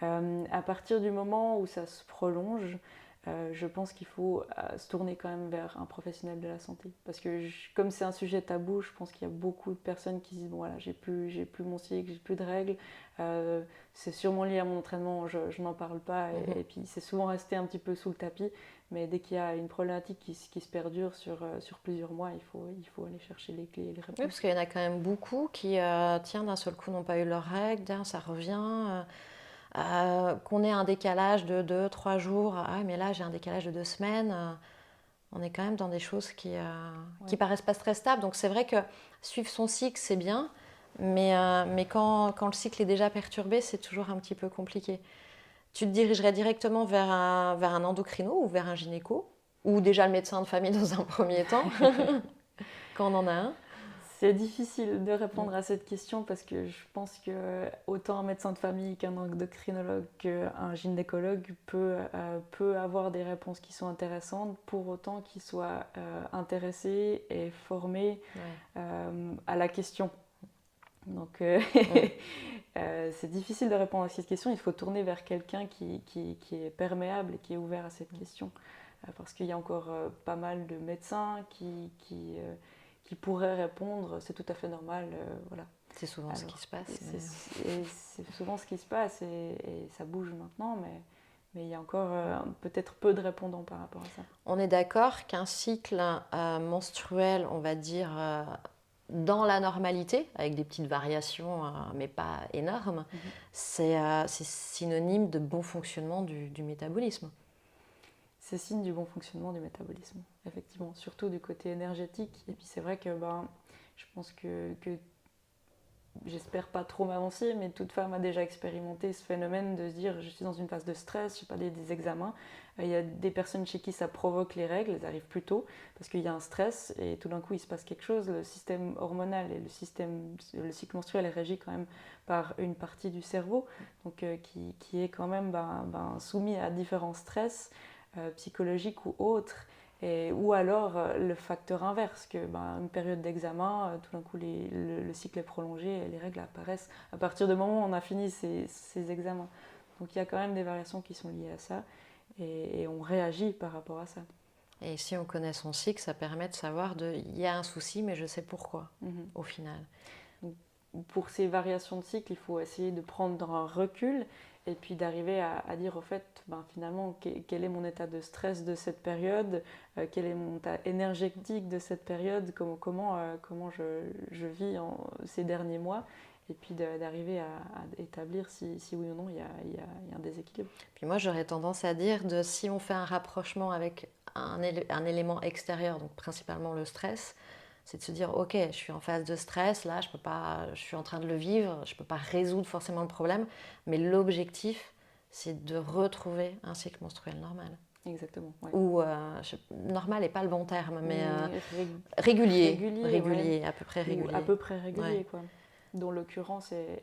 À partir du moment où ça se prolonge, je pense qu'il faut se tourner quand même vers un professionnel de la santé. Parce que comme c'est un sujet tabou, je pense qu'il y a beaucoup de personnes qui disent bon voilà, j'ai plus mon cycle, j'ai plus de règles, c'est sûrement lié à mon entraînement, je n'en parle pas. Et puis c'est souvent resté un petit peu sous le tapis. Mais dès qu'il y a une problématique qui se perdure sur plusieurs mois, il faut aller chercher les clés et les réponses. Oui, parce qu'il y en a quand même beaucoup qui, tiens, d'un seul coup n'ont pas eu leurs règles, ça revient. Qu'on ait un décalage de 2-3 jours, mais là j'ai un décalage de 2 semaines, on est quand même dans des choses qui paraissent pas très stables. Donc c'est vrai que suivre son cycle c'est bien, mais quand le cycle est déjà perturbé, c'est toujours un petit peu compliqué. Tu te dirigerais directement vers un endocrino ou vers un gynéco, ou déjà le médecin de famille dans un premier temps, quand on en a un? C'est difficile de répondre à cette question parce que je pense que autant un médecin de famille qu'un endocrinologue qu'un gynécologue peut avoir des réponses qui sont intéressantes, pour autant qu'il soit intéressé et formé à la question. Donc c'est difficile de répondre à cette question. Il faut tourner vers quelqu'un qui est perméable et qui est ouvert à cette question. Parce qu'il y a encore pas mal de médecins qui pourraient répondre, c'est tout à fait normal. Voilà. C'est souvent ce qui se passe. C'est souvent ce qui se passe et ça bouge maintenant, mais il y a encore peut-être peu de répondants par rapport à ça. On est d'accord qu'un cycle menstruel, on va dire, dans la normalité, avec des petites variations, mais pas énormes, c'est synonyme de bon fonctionnement du métabolisme. C'est signe du bon fonctionnement du métabolisme, effectivement, surtout du côté énergétique. Et puis c'est vrai que je pense que j'espère pas trop m'avancer, mais toute femme a déjà expérimenté ce phénomène de se dire je suis dans une phase de stress, je sais pas, des examens. Il y a des personnes chez qui ça provoque les règles, elles arrivent plus tôt parce qu'il y a un stress et tout d'un coup il se passe quelque chose. Le système hormonal et le cycle menstruel est régi quand même par une partie du cerveau, donc qui est quand même soumis à différents stress psychologiques ou autres. Ou alors le facteur inverse, que une période d'examen, tout d'un coup le cycle est prolongé et les règles apparaissent à partir du moment où on a fini ces examens. Donc il y a quand même des variations qui sont liées à ça et on réagit par rapport à ça. Et si on connaît son cycle, ça permet de savoir il y a un souci, mais je sais pourquoi au final. Donc, pour ces variations de cycle, il faut essayer de prendre un recul et puis d'arriver à dire au fait, finalement, quel est mon état de stress de cette période, quel est mon état énergétique de cette période, comment je vis ces derniers mois, et puis d'arriver à établir si oui ou non il y a un déséquilibre. Puis moi, j'aurais tendance à dire si on fait un rapprochement avec un élément extérieur, donc principalement le stress, c'est de se dire ok, je suis en phase de stress, là je suis en train de le vivre, je ne peux pas résoudre forcément le problème, mais l'objectif c'est de retrouver un cycle menstruel normal. Exactement. Ouais. Ou normal n'est pas le bon terme, mais régulier, ouais. à peu près régulier. Ou à peu près régulier, ouais. Quoi. Dont l'occurrence est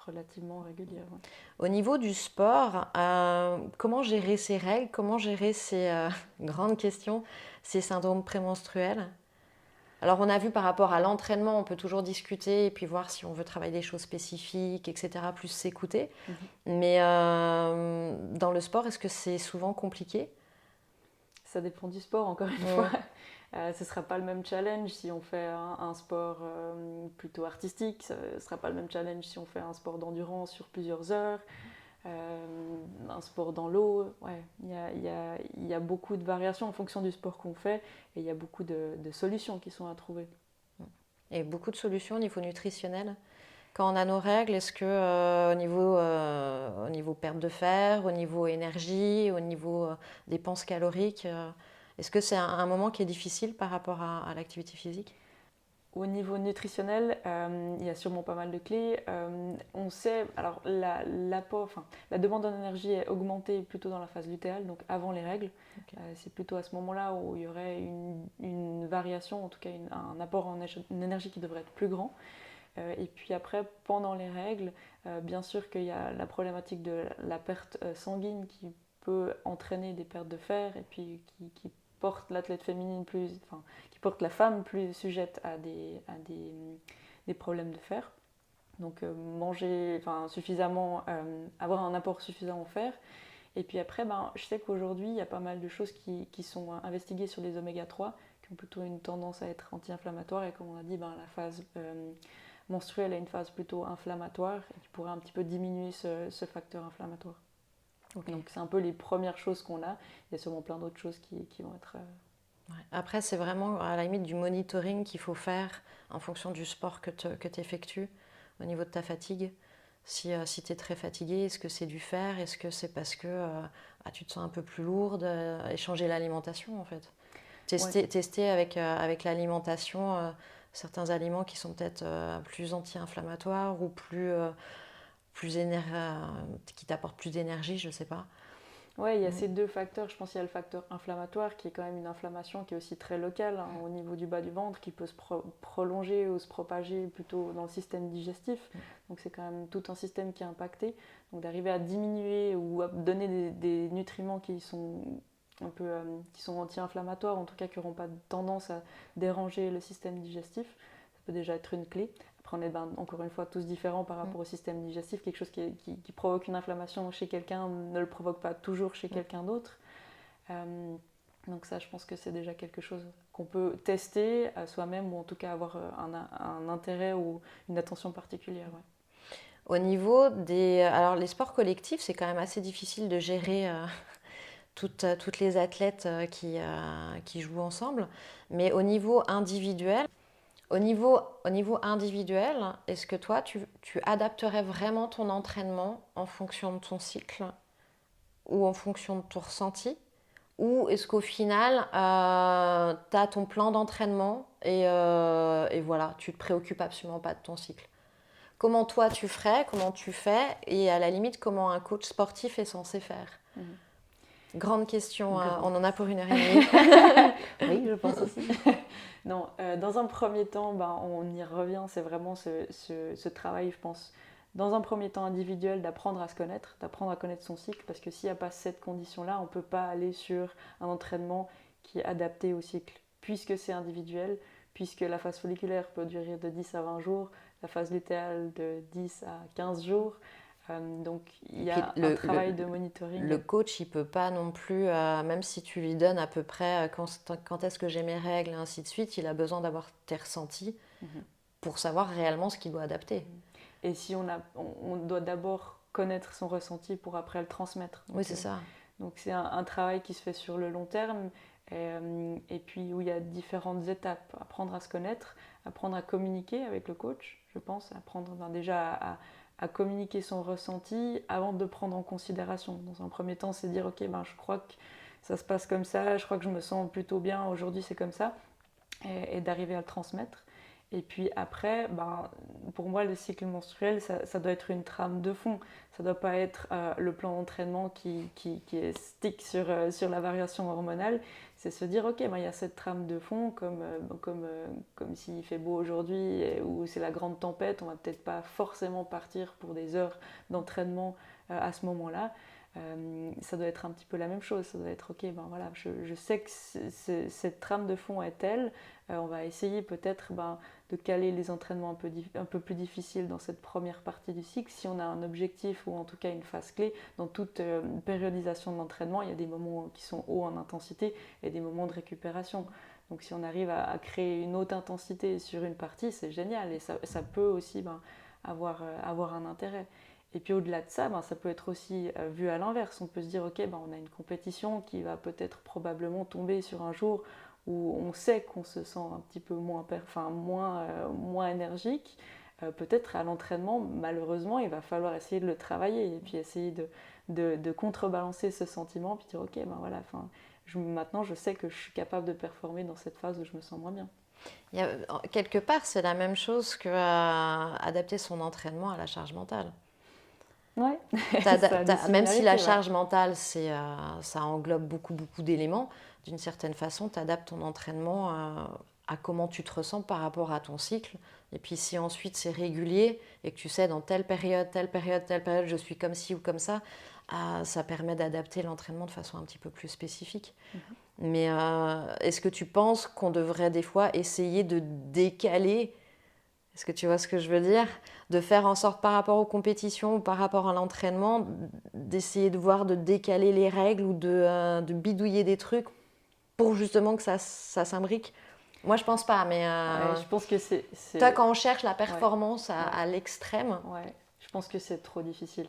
relativement régulière. Ouais. Au niveau du sport, comment gérer ces règles, comment gérer ces grandes questions, ces syndromes prémenstruels? Alors on a vu par rapport à l'entraînement, on peut toujours discuter et puis voir si on veut travailler des choses spécifiques, etc., plus s'écouter. Mais dans le sport, est-ce que c'est souvent compliqué? Ça dépend du sport, encore une fois. Ce ne sera pas le même challenge si on fait un sport plutôt artistique, ce ne sera pas le même challenge si on fait un sport d'endurance sur plusieurs heures. un sport dans l'eau. Ouais, il y a beaucoup de variations en fonction du sport qu'on fait et il y a beaucoup de solutions qui sont à trouver. Et beaucoup de solutions au niveau nutritionnel. Quand on a nos règles, est-ce que au niveau perte de fer, au niveau énergie, au niveau dépenses caloriques, est-ce que c'est un moment qui est difficile par rapport à l'activité physique? Au niveau nutritionnel, il y a sûrement pas mal de clés. On sait, alors la demande en énergie est augmentée plutôt dans la phase lutéale, donc avant les règles. Okay. C'est plutôt à ce moment-là où il y aurait une variation, en tout cas un apport en énergie qui devrait être plus grand. Et puis après, pendant les règles, bien sûr qu'il y a la problématique de la perte sanguine qui peut entraîner des pertes de fer et puis qui porte l'athlète féminine qui porte la femme plus sujette à des problèmes de fer. Donc manger suffisamment, avoir un apport suffisant en fer. Et puis après, je sais qu'aujourd'hui, il y a pas mal de choses qui sont investiguées sur les oméga 3, qui ont plutôt une tendance à être anti-inflammatoires. Et comme on a dit, la phase menstruelle a une phase plutôt inflammatoire et qui pourrait un petit peu diminuer ce facteur inflammatoire. Okay. Donc c'est un peu les premières choses qu'on a. Il y a sûrement plein d'autres choses qui vont être... Ouais. Après, c'est vraiment à la limite du monitoring qu'il faut faire en fonction du sport que tu effectues au niveau de ta fatigue. Si tu es très fatigué, est-ce que c'est du fer? Est-ce que c'est parce que tu te sens un peu plus lourde? Et changer l'alimentation en fait. Tester avec l'alimentation certains aliments qui sont peut-être plus anti-inflammatoires ou qui t'apportent plus d'énergie, je ne sais pas. Oui, il y a ces deux facteurs. Je pense qu'il y a le facteur inflammatoire qui est quand même une inflammation qui est aussi très locale au niveau du bas du ventre, qui peut se prolonger ou se propager plutôt dans le système digestif. Donc c'est quand même tout un système qui est impacté. Donc d'arriver à diminuer ou à donner des nutriments qui sont qui sont anti-inflammatoires, en tout cas qui n'auront pas tendance à déranger le système digestif, ça peut déjà être une clé. Après, on est encore une fois tous différents par rapport au système digestif. Quelque chose qui provoque une inflammation chez quelqu'un ne le provoque pas toujours chez quelqu'un d'autre. Donc ça, je pense que c'est déjà quelque chose qu'on peut tester à soi-même ou en tout cas avoir un intérêt ou une attention particulière. Ouais. Au niveau des... Alors les sports collectifs, c'est quand même assez difficile de gérer toutes les athlètes qui jouent ensemble. Mais au niveau individuel, est-ce que toi, tu adapterais vraiment ton entraînement en fonction de ton cycle ou en fonction de ton ressenti? Ou est-ce qu'au final, tu as ton plan d'entraînement et voilà, tu te préoccupes absolument pas de ton cycle? Comment toi tu ferais, comment tu fais et à la limite, comment un coach sportif est censé faire? Grande question, on en a pour 1h30. Oui, je pense aussi. Non, dans un premier temps, on y revient, c'est vraiment ce travail, je pense, dans un premier temps individuel, d'apprendre à se connaître, d'apprendre à connaître son cycle, parce que s'il n'y a pas cette condition-là, on ne peut pas aller sur un entraînement qui est adapté au cycle, puisque c'est individuel, puisque la phase folliculaire peut durer de 10 à 20 jours, la phase lutéale de 10 à 15 jours. Donc il y a un travail de monitoring. Le coach, il peut pas non plus, même si tu lui donnes à peu près quand est-ce que j'ai mes règles et ainsi de suite, il a besoin d'avoir tes ressentis pour savoir réellement ce qu'il doit adapter. Et si on doit d'abord connaître son ressenti pour après le transmettre. Donc, oui, c'est ça. Donc c'est un travail qui se fait sur le long terme et puis où il y a différentes étapes. Apprendre à se connaître, apprendre à communiquer avec le coach, je pense, apprendre déjà à communiquer son ressenti avant de prendre en considération. Dans un premier temps, c'est dire ok, je crois que ça se passe comme ça, je crois que je me sens plutôt bien, aujourd'hui c'est comme ça, et d'arriver à le transmettre. Et puis après, pour moi, le cycle menstruel, ça doit être une trame de fond. Ça ne doit pas être le plan d'entraînement qui est stick sur la variation hormonale. C'est se dire, ok, il y a cette trame de fond, comme s'il fait beau aujourd'hui ou c'est la grande tempête, on ne va peut-être pas forcément partir pour des heures d'entraînement à ce moment-là. Ça doit être un petit peu la même chose. Ça doit être, ok, voilà, je sais que cette trame de fond est telle, on va essayer peut-être de caler les entraînements un peu plus difficiles dans cette première partie du cycle. Si on a un objectif ou en tout cas une phase clé, dans toute périodisation de l'entraînement, il y a des moments qui sont hauts en intensité et des moments de récupération. Donc si on arrive à créer une haute intensité sur une partie, c'est génial et ça peut aussi avoir un intérêt. Et puis au-delà de ça, ça peut être aussi vu à l'inverse. On peut se dire, ok, on a une compétition qui va peut-être probablement tomber sur un jour où on sait qu'on se sent un petit peu moins énergique. Peut-être à l'entraînement, malheureusement, il va falloir essayer de le travailler et puis essayer de contrebalancer ce sentiment, puis dire, ok, voilà, maintenant je sais que je suis capable de performer dans cette phase où je me sens moins bien. Quelque part, c'est la même chose que adapter son entraînement à la charge mentale. Ouais. Même si la charge mentale, ça englobe beaucoup d'éléments, d'une certaine façon, tu adaptes ton entraînement à comment tu te ressens par rapport à ton cycle. Et puis si ensuite c'est régulier et que tu sais dans telle période, je suis comme ci ou comme ça permet d'adapter l'entraînement de façon un petit peu plus spécifique. Mais est-ce que tu penses qu'on devrait des fois essayer de décaler, est-ce que tu vois ce que je veux dire, de faire en sorte par rapport aux compétitions ou par rapport à l'entraînement, d'essayer de voir de décaler les règles ou de bidouiller des trucs pour justement que ça s'imbrique? Moi, je pense pas, mais je pense que c'est... toi, quand on cherche la performance à l'extrême... je pense que c'est trop difficile.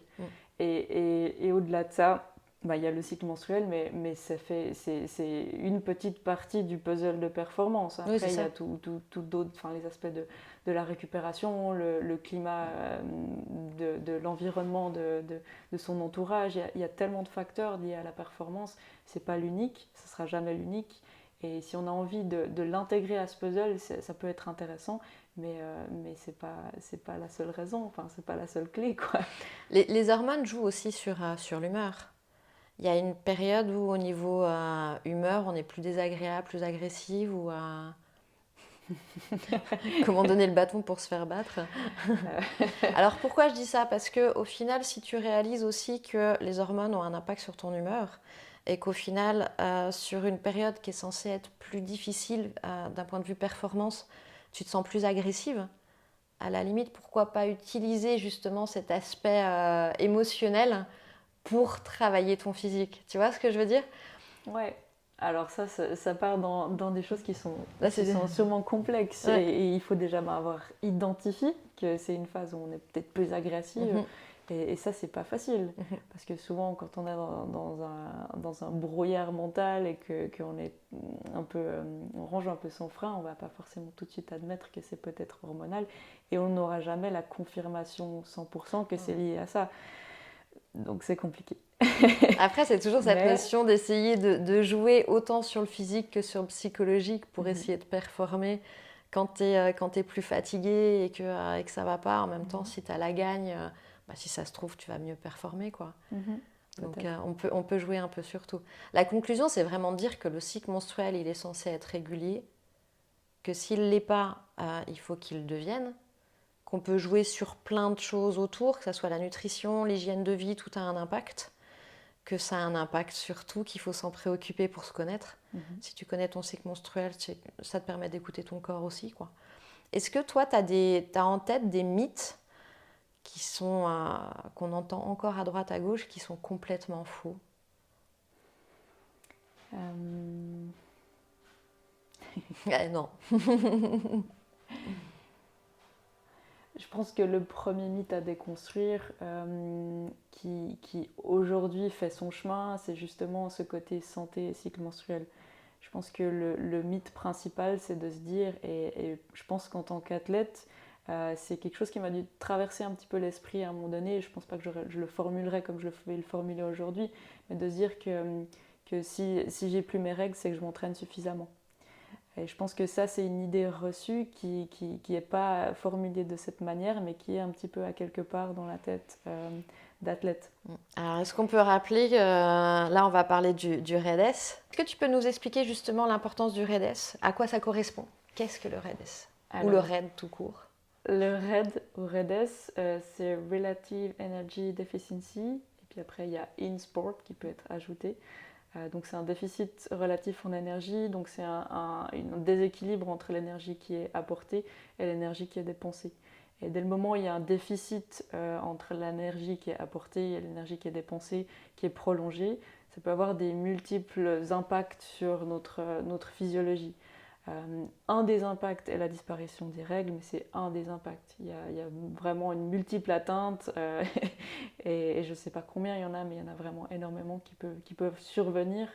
Et au-delà de ça, il y a le cycle menstruel, mais c'est une petite partie du puzzle de performance. Après, il y a tout d'autres, les aspects de la récupération, le climat de l'environnement, de son entourage. Il y a tellement de facteurs liés à la performance. C'est pas l'unique, ce sera jamais l'unique. Et si on a envie de l'intégrer à ce puzzle, ça peut être intéressant, mais c'est pas la seule raison, c'est pas la seule clé, quoi. Les hormones jouent aussi sur l'humeur. Il y a une période où au niveau humeur, on est plus désagréable, plus agressive, ou comment donner le bâton pour se faire battre. Alors pourquoi je dis ça? Parce qu'au final, si tu réalises aussi que les hormones ont un impact sur ton humeur, et qu'au final, sur une période qui est censée être plus difficile d'un point de vue performance, tu te sens plus agressive, à la limite, pourquoi pas utiliser justement cet aspect émotionnel pour travailler ton physique? Tu vois ce que je veux dire? Ouais. Alors ça part dans des choses qui sont sûrement complexes. Et il faut déjà avoir identifié que c'est une phase où on est peut-être plus agressive. Et ça, c'est pas facile. Parce que souvent, quand on est dans un brouillard mental et qu'on est un peu, on range un peu son frein, on va pas forcément tout de suite admettre que c'est peut-être hormonal. Et on n'aura jamais la confirmation 100% que c'est lié à ça. Donc c'est compliqué. Après, c'est toujours cette notion d'essayer de jouer autant sur le physique que sur le psychologique pour essayer de performer quand tu es plus fatigué et que ça va pas. En même temps, si tu as la gagne, si ça se trouve, tu vas mieux performer, quoi. Donc on peut jouer un peu sur tout. La conclusion, c'est vraiment de dire que le cycle menstruel, il est censé être régulier, que s'il ne l'est pas, il faut qu'il le devienne, qu'on peut jouer sur plein de choses autour, que ce soit la nutrition, l'hygiène de vie, tout a un impact, que ça a un impact sur tout, qu'il faut s'en préoccuper pour se connaître. Si tu connais ton cycle menstruel, ça te permet d'écouter ton corps aussi, quoi. Est-ce que toi, tu as en tête des mythes qui sont qu'on entend encore à droite à gauche, qui sont complètement faux? Non. Je pense que le premier mythe à déconstruire, qui aujourd'hui fait son chemin, c'est justement ce côté santé et cycle menstruel. Je pense que le mythe principal, c'est de se dire, et je pense qu'en tant qu'athlète, c'est quelque chose qui m'a dû traverser un petit peu l'esprit à un moment donné. Je ne pense pas que je le formulerai comme je vais le formuler aujourd'hui, mais de se dire que si j'ai plus mes règles, c'est que je m'entraîne suffisamment. Et je pense que ça, c'est une idée reçue qui n'est pas formulée de cette manière, mais qui est un petit peu à quelque part dans la tête d'athlète. Alors, est-ce qu'on peut rappeler, là on va parler du RAID S. Est-ce que tu peux nous expliquer justement l'importance du RAID S? À quoi ça correspond? Qu'est-ce que le RAID S? Ou le RAID tout court? Le RAID ou RAID S, c'est Relative Energy Deficiency. Et puis après, il y a In Sport qui peut être ajouté. Donc c'est un déficit relatif en énergie, donc c'est un déséquilibre entre l'énergie qui est apportée et l'énergie qui est dépensée. Et dès le moment où il y a un déficit entre l'énergie qui est apportée et l'énergie qui est dépensée, qui est prolongée, ça peut avoir des multiples impacts sur notre physiologie. Un des impacts est la disparition des règles, mais c'est un des impacts. Il y a vraiment une multiple atteinte, et je ne sais pas combien il y en a, mais il y en a vraiment énormément qui peuvent survenir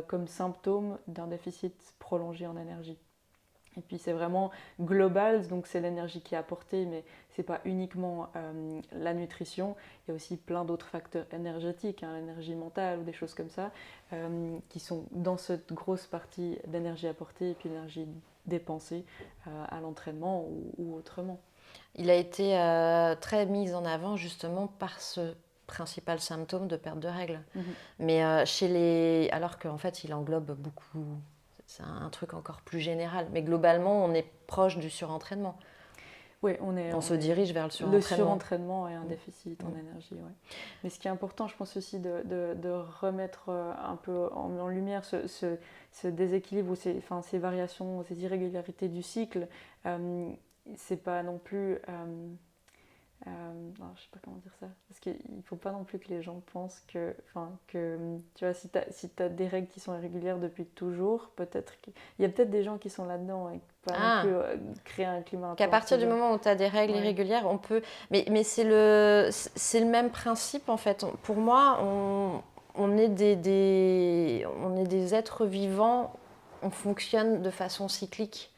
comme symptômes d'un déficit prolongé en énergie. Et puis c'est vraiment global, donc c'est l'énergie qui est apportée, mais ce n'est pas uniquement la nutrition. Il y a aussi plein d'autres facteurs énergétiques, l'énergie mentale ou des choses comme ça, qui sont dans cette grosse partie d'énergie apportée et puis l'énergie dépensée à l'entraînement ou autrement. Il a été très mis en avant justement par ce principal symptôme de perte de règles. Mais alors qu'en fait, il englobe beaucoup. C'est un truc encore plus général. Mais globalement, on est proche du surentraînement. Oui, on se dirige vers le surentraînement. Le surentraînement et un déficit en énergie. Ouais. Mais ce qui est important, je pense aussi de remettre un peu en lumière ce déséquilibre ou ces variations, ces irrégularités du cycle. C'est pas non plus... je sais pas comment dire ça, parce qu'il faut pas non plus que les gens pensent que tu vois, si t'as des règles qui sont irrégulières depuis toujours, il y a peut-être des gens qui sont là-dedans et pas non plus créer un climat un peu qu'à partir du moment où tu as des règles irrégulières, on peut... Mais c'est le même principe, en fait. Pour moi, on est des êtres vivants, on fonctionne de façon cyclique.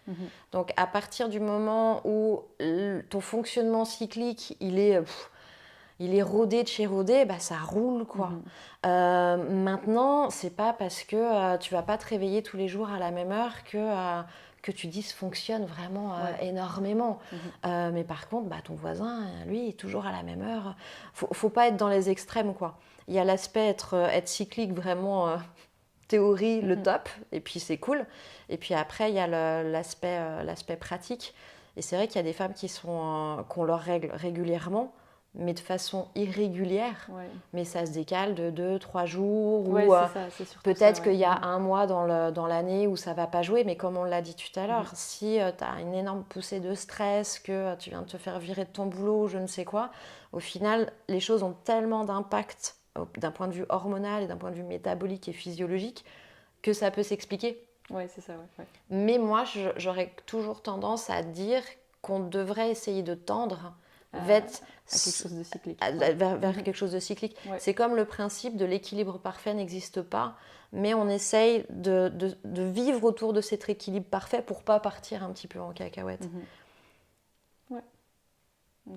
Donc à partir du moment où ton fonctionnement cyclique, il est rodé de chez rodé, bah, ça roule, quoi. Maintenant, c'est pas parce que tu vas pas te réveiller tous les jours à la même heure que tu dysfonctionnes vraiment énormément. Mais par contre, bah, ton voisin, lui, est toujours à la même heure. Faut pas être dans les extrêmes, quoi. Il y a l'aspect être cyclique vraiment... théorie, le top, et puis c'est cool. Et puis après, il y a l'aspect pratique. Et c'est vrai qu'il y a des femmes qui ont leurs règles régulièrement, mais de façon irrégulière. Mais ça se décale de 2-3 jours. Ou peut-être qu'il y a un mois dans l'année où ça ne va pas jouer. Mais comme on l'a dit tout à l'heure, si tu as une énorme poussée de stress, que tu viens de te faire virer de ton boulot, je ne sais quoi, au final, les choses ont tellement d'impact d'un point de vue hormonal et d'un point de vue métabolique et physiologique, que ça peut s'expliquer. Oui, c'est ça, ouais. Mais moi, j'aurais toujours tendance à dire qu'on devrait essayer de tendre vers quelque chose de cyclique. Vers quelque chose de cyclique. Ouais. C'est comme le principe de l'équilibre parfait n'existe pas, mais on essaye de vivre autour de cet équilibre parfait pour pas partir un petit peu en cacahuète. Ouais.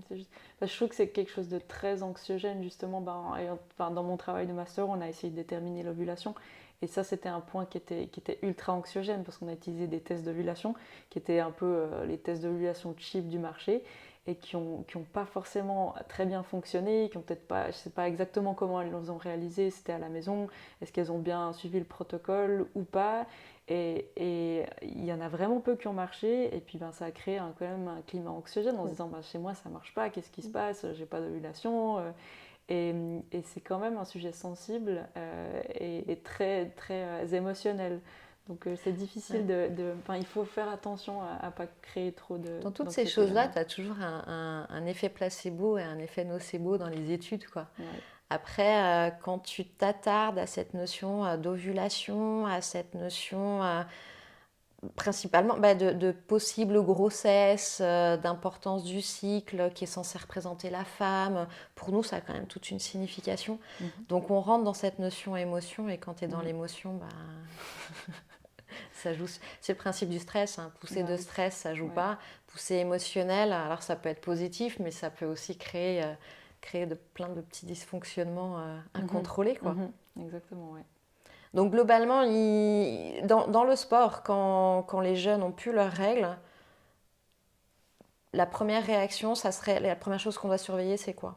C'est juste... je trouve que c'est quelque chose de très anxiogène, justement. Dans mon travail de master, on a essayé de déterminer l'ovulation. Et ça, c'était un point qui était ultra anxiogène parce qu'on a utilisé des tests d'ovulation qui étaient un peu les tests d'ovulation cheap du marché et qui ont pas forcément très bien fonctionné, qui ont peut-être pas, je sais pas exactement comment elles les ont réalisé, c'était à la maison, est-ce qu'elles ont bien suivi le protocole ou pas, et il y en a vraiment peu qui ont marché, et puis ça a créé quand même un climat anxiogène en se disant chez moi ça marche pas, qu'est-ce qui se passe, j'ai pas d'ovulation, et c'est quand même un sujet sensible et très, très émotionnel. Donc c'est difficile il faut faire attention à ne pas créer trop de... Dans toutes ces choses-là, tu as toujours un effet placebo et un effet nocebo dans les études, quoi. Ouais. Après, quand tu t'attardes à cette notion d'ovulation, à cette notion principalement de possible grossesse, d'importance du cycle qui est censé représenter la femme, pour nous, ça a quand même toute une signification. Donc on rentre dans cette notion émotion, et quand tu es dans l'émotion, ça joue. C'est le principe du stress, poussée de stress, ça joue pas. Poussée émotionnelle, alors ça peut être positif, mais ça peut aussi créer plein de petits dysfonctionnements incontrôlés, quoi. Exactement, oui. Donc globalement, dans le sport, quand les jeunes n'ont plus leurs règles, la première réaction, ça serait la première chose qu'on doit surveiller, c'est quoi ?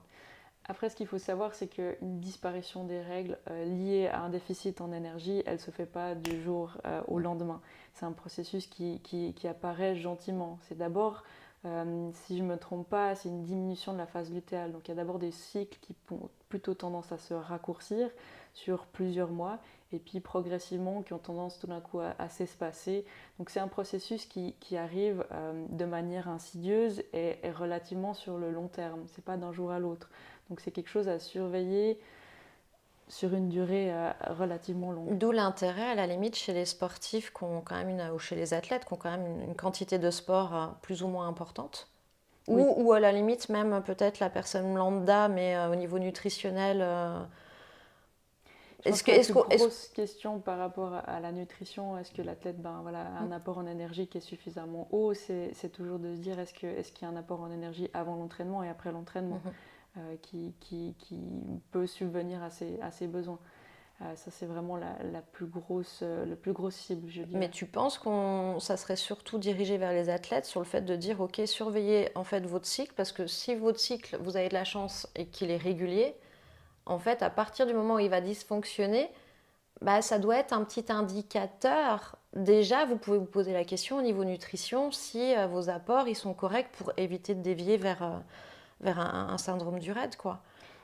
Après, ce qu'il faut savoir, c'est qu'une disparition des règles liée à un déficit en énergie, elle ne se fait pas du jour au lendemain. C'est un processus qui apparaît gentiment. C'est d'abord, si je ne me trompe pas, c'est une diminution de la phase lutéale. Donc il y a d'abord des cycles qui ont plutôt tendance à se raccourcir sur plusieurs mois, et puis progressivement qui ont tendance tout d'un coup à s'espacer. Donc c'est un processus qui arrive de manière insidieuse et relativement sur le long terme. Ce n'est pas d'un jour à l'autre. Donc c'est quelque chose à surveiller sur une durée relativement longue. D'où l'intérêt, à la limite, chez les sportifs ou chez les athlètes qui ont quand même une quantité de sport plus ou moins importante. Oui. Ou à la limite, même peut-être la personne lambda, mais au niveau nutritionnel. Je pense que la plus grosse question par rapport à la nutrition, est-ce que l'athlète a un apport en énergie qui est suffisamment haut, c'est toujours de se dire est-ce qu'il y a un apport en énergie avant l'entraînement et après l'entraînement qui peut subvenir à ses besoins. Ça, c'est vraiment la plus grosse cible, je dirais. Mais tu penses ça serait surtout dirigé vers les athlètes sur le fait de dire ok, surveillez en fait votre cycle, parce que si votre cycle, vous avez de la chance et qu'il est régulier, en fait, à partir du moment où il va dysfonctionner, ça doit être un petit indicateur. Déjà, vous pouvez vous poser la question au niveau nutrition si vos apports ils sont corrects pour éviter de dévier vers un syndrome du RAID, quoi.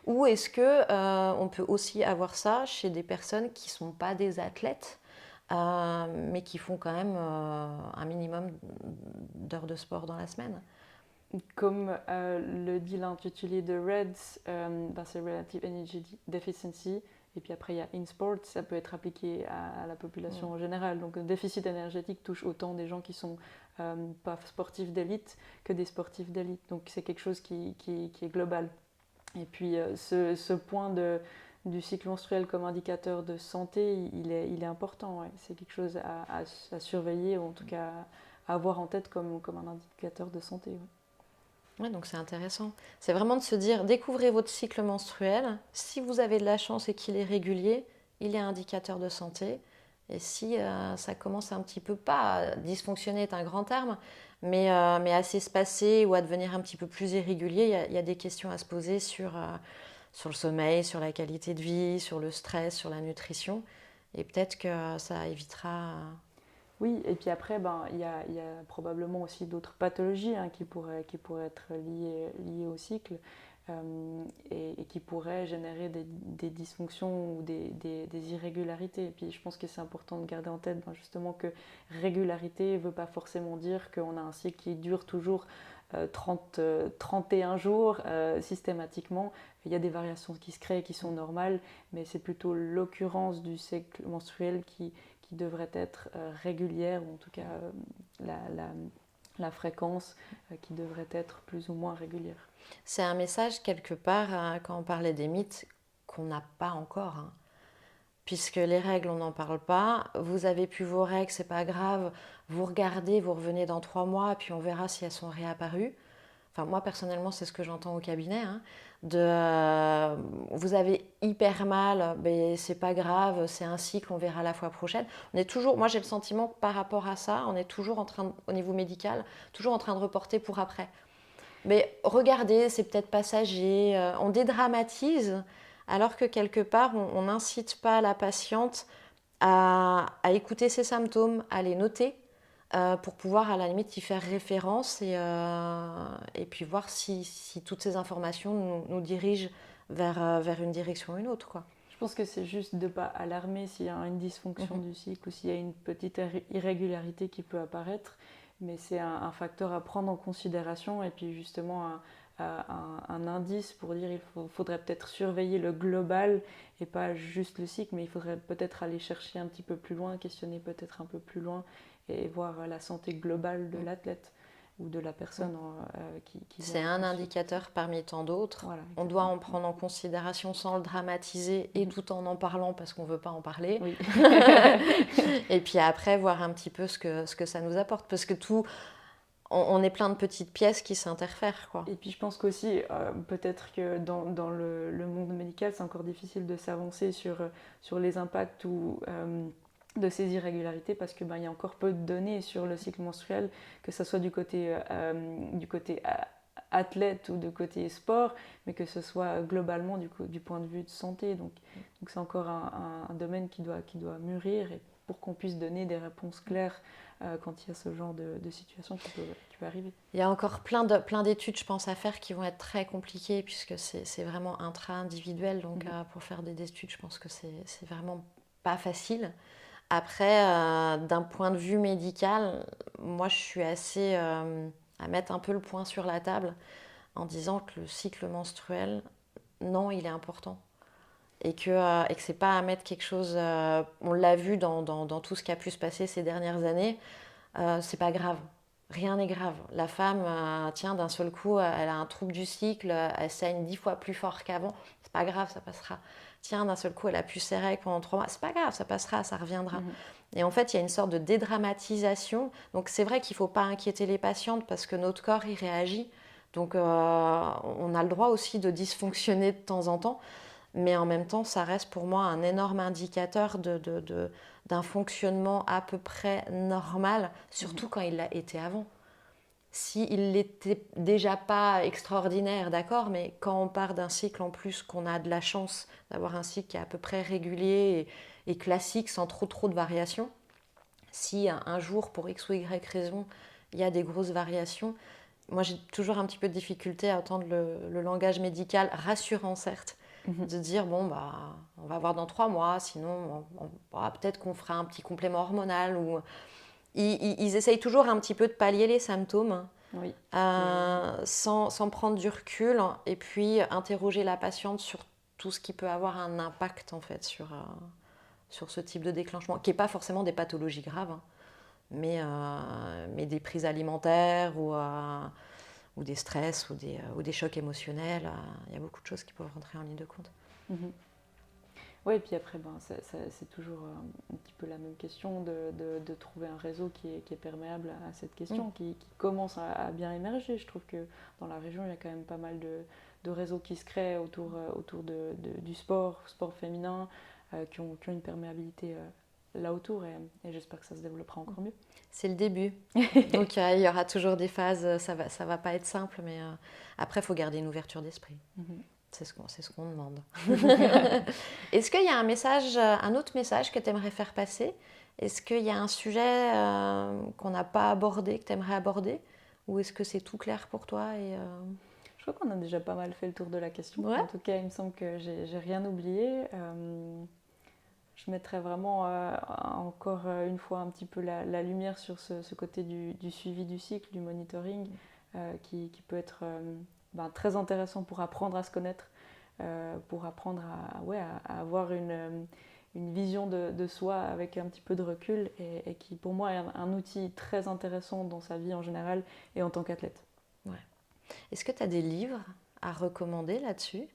Ou est-ce que on peut aussi avoir ça chez des personnes qui ne sont pas des athlètes, mais qui font quand même un minimum d'heures de sport dans la semaine? Comme le dit l'intitulé de REDS, c'est Relative Energy Deficiency. Et puis après, il y a InSport, ça peut être appliqué à la population en général. Donc le déficit énergétique touche autant des gens qui sont pas sportifs d'élite que des sportifs d'élite. Donc c'est quelque chose qui est global. Et puis ce point du cycle menstruel comme indicateur de santé, il est important. Ouais. C'est quelque chose à surveiller, ou en tout cas à avoir en tête comme un indicateur de santé. Ouais. Ouais, donc c'est intéressant. C'est vraiment de se dire, découvrez votre cycle menstruel. Si vous avez de la chance et qu'il est régulier, il est indicateur de santé. Et si ça commence un petit peu, pas dysfonctionner est un grand terme, mais à s'espacer ou à devenir un petit peu plus irrégulier, il y a des questions à se poser sur le sommeil, sur la qualité de vie, sur le stress, sur la nutrition. Et peut-être que ça évitera. Oui, et puis après, il y a probablement aussi d'autres pathologies qui pourraient être liées au cycle et qui pourraient générer des dysfonctions ou des irrégularités. Et puis je pense que c'est important de garder en tête justement que régularité ne veut pas forcément dire qu'on a un cycle qui dure toujours 31 jours systématiquement. Il y a des variations qui se créent qui sont normales, mais c'est plutôt l'occurrence du cycle menstruel qui devrait être régulière, ou en tout cas la fréquence qui devrait être plus ou moins régulière. C'est un message quelque part, quand on parlait des mythes, qu'on n'a pas encore. Puisque les règles, on n'en parle pas. Vous avez plus vos règles, c'est pas grave. Vous regardez, vous revenez dans 3 mois, puis on verra si elles sont réapparues. Enfin, moi, personnellement, c'est ce que j'entends au cabinet. Vous avez hyper mal, mais c'est pas grave, c'est un cycle, on verra la fois prochaine. On est toujours, moi, j'ai le sentiment que par rapport à ça, on est toujours en train, au niveau médical, toujours en train de reporter pour après. Mais regardez, c'est peut-être passager, on dédramatise, alors que quelque part, on n'incite pas la patiente à écouter ses symptômes, à les noter, pour pouvoir à la limite y faire référence et puis voir si toutes ces informations nous dirigent vers une direction ou une autre, quoi. Je pense que c'est juste de ne pas alarmer s'il y a une dysfonction du cycle ou s'il y a une petite irrégularité qui peut apparaître, mais c'est un facteur à prendre en considération et puis justement un indice pour dire il faudrait peut-être surveiller le global et pas juste le cycle, mais il faudrait peut-être aller chercher un petit peu plus loin, questionner peut-être un peu plus loin et voir la santé globale de l'athlète ou de la personne qui c'est un indicateur parmi tant d'autres. Voilà, on doit en prendre en considération sans le dramatiser et tout en parlant parce qu'on ne veut pas en parler. Oui. Et puis après, voir un petit peu ce que ça nous apporte. Parce que on est plein de petites pièces qui s'interfèrent, quoi. Et puis je pense qu'aussi, peut-être que dans le monde médical, c'est encore difficile de s'avancer sur les impacts de ces irrégularités parce qu'il y a encore peu de données sur le cycle menstruel, que ce soit du côté athlète ou du côté sport, mais que ce soit globalement du point de vue de santé. Donc c'est encore un domaine qui doit mûrir et pour qu'on puisse donner des réponses claires quand il y a ce genre de situation qui peut arriver. Il y a encore plein d'études, je pense, à faire qui vont être très compliquées puisque c'est vraiment intra-individuel. Donc pour faire des études, je pense que c'est vraiment pas facile. Après, d'un point de vue médical, moi je suis assez à mettre un peu le point sur la table en disant que le cycle menstruel, non, il est important. et que c'est pas à mettre quelque chose... on l'a vu dans tout ce qui a pu se passer ces dernières années, c'est pas grave. Rien n'est grave. La femme, tiens, d'un seul coup, elle a un trouble du cycle, elle saigne 10 fois plus fort qu'avant. C'est pas grave, ça passera. Tiens, d'un seul coup, elle a plus ses règles pendant 3 mois. C'est pas grave, ça passera, ça reviendra. Et en fait, il y a une sorte de dédramatisation. Donc, c'est vrai qu'il ne faut pas inquiéter les patientes parce que notre corps, il réagit. Donc, on a le droit aussi de dysfonctionner de temps en temps. Mais en même temps, ça reste pour moi un énorme indicateur d'un fonctionnement à peu près normal, surtout quand il l'a été avant. S'il n'était déjà pas extraordinaire, d'accord, mais quand on part d'un cycle en plus, qu'on a de la chance d'avoir un cycle qui est à peu près régulier et classique, sans trop de variations, si un jour, pour X ou Y raison, il y a des grosses variations, moi j'ai toujours un petit peu de difficulté à entendre le langage médical, rassurant certes, de dire bon bah on va voir dans 3 mois, sinon peut-être qu'on fera un petit complément hormonal. Ou ils essayent toujours un petit peu de pallier les symptômes, Oui. sans prendre du recul, et puis interroger la patiente sur tout ce qui peut avoir un impact en fait sur ce type de déclenchement, qui n'est pas forcément des pathologies graves, hein, mais des prises alimentaires ou des stress ou des chocs émotionnels. Il y a beaucoup de choses qui peuvent rentrer en ligne de compte. Oui, et puis après, c'est toujours un petit peu la même question de trouver un réseau qui est perméable à cette question, qui commence à bien émerger. Je trouve que dans la région, il y a quand même pas mal de réseaux qui se créent autour du sport féminin, qui ont une perméabilité là autour, et j'espère que ça se développera encore mieux. C'est le début. Donc il y aura toujours des phases, ça va pas être simple, mais après, il faut garder une ouverture d'esprit. C'est ce qu'on demande. Est-ce qu'il y a un autre message que tu aimerais faire passer? Est-ce qu'il y a un sujet qu'on n'a pas abordé, que tu aimerais aborder? Ou est-ce que c'est tout clair pour toi Je crois qu'on a déjà pas mal fait le tour de la question. Ouais. En tout cas, il me semble que j'ai rien oublié. Je mettrais vraiment encore une fois un petit peu la lumière sur ce côté du suivi du cycle, du monitoring, qui peut être très intéressant pour apprendre à se connaître, pour apprendre à avoir une vision de soi avec un petit peu de recul, et qui pour moi est un outil très intéressant dans sa vie en général et en tant qu'athlète. Ouais. Est-ce que tu as des livres à recommander là-dessus?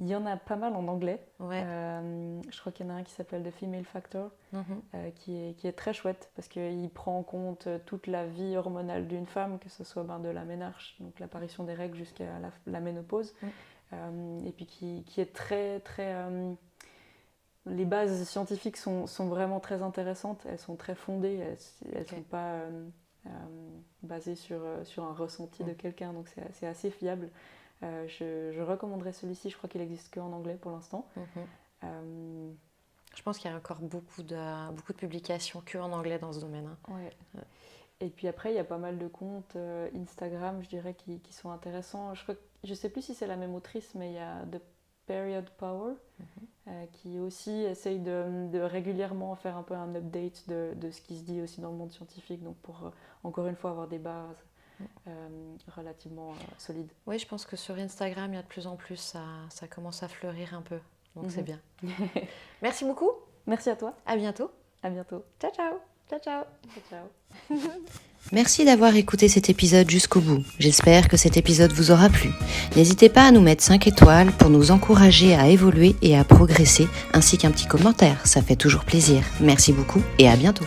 Il y en a pas mal en anglais. Ouais. Je crois qu'il y en a un qui s'appelle The Female Factor, qui est très chouette parce qu'il prend en compte toute la vie hormonale d'une femme, que ce soit de la ménarche, donc l'apparition des règles, jusqu'à la ménopause. Et puis qui est très, très... les bases scientifiques sont vraiment très intéressantes, elles sont très fondées, elles ne sont pas basées sur un ressenti de quelqu'un, donc c'est assez fiable. Je recommanderais celui-ci, je crois qu'il n'existe qu'en anglais pour l'instant. Je pense qu'il y a encore beaucoup de publications qu'en anglais dans ce domaine. Ouais. Et puis après, il y a pas mal de comptes Instagram, je dirais, qui sont intéressants. Je ne sais plus si c'est la même autrice, mais il y a The Period Power, qui aussi essaye de régulièrement faire un peu un update de ce qui se dit aussi dans le monde scientifique, donc pour encore une fois avoir des bases relativement solide. Oui, je pense que sur Instagram, il y a de plus en plus, ça commence à fleurir un peu. Donc c'est bien. Merci beaucoup. Merci à toi. À bientôt. À bientôt. Ciao, ciao. Ciao, ciao. Ciao, ciao. Merci d'avoir écouté cet épisode jusqu'au bout. J'espère que cet épisode vous aura plu. N'hésitez pas à nous mettre 5 étoiles pour nous encourager à évoluer et à progresser, ainsi qu'un petit commentaire. Ça fait toujours plaisir. Merci beaucoup et à bientôt.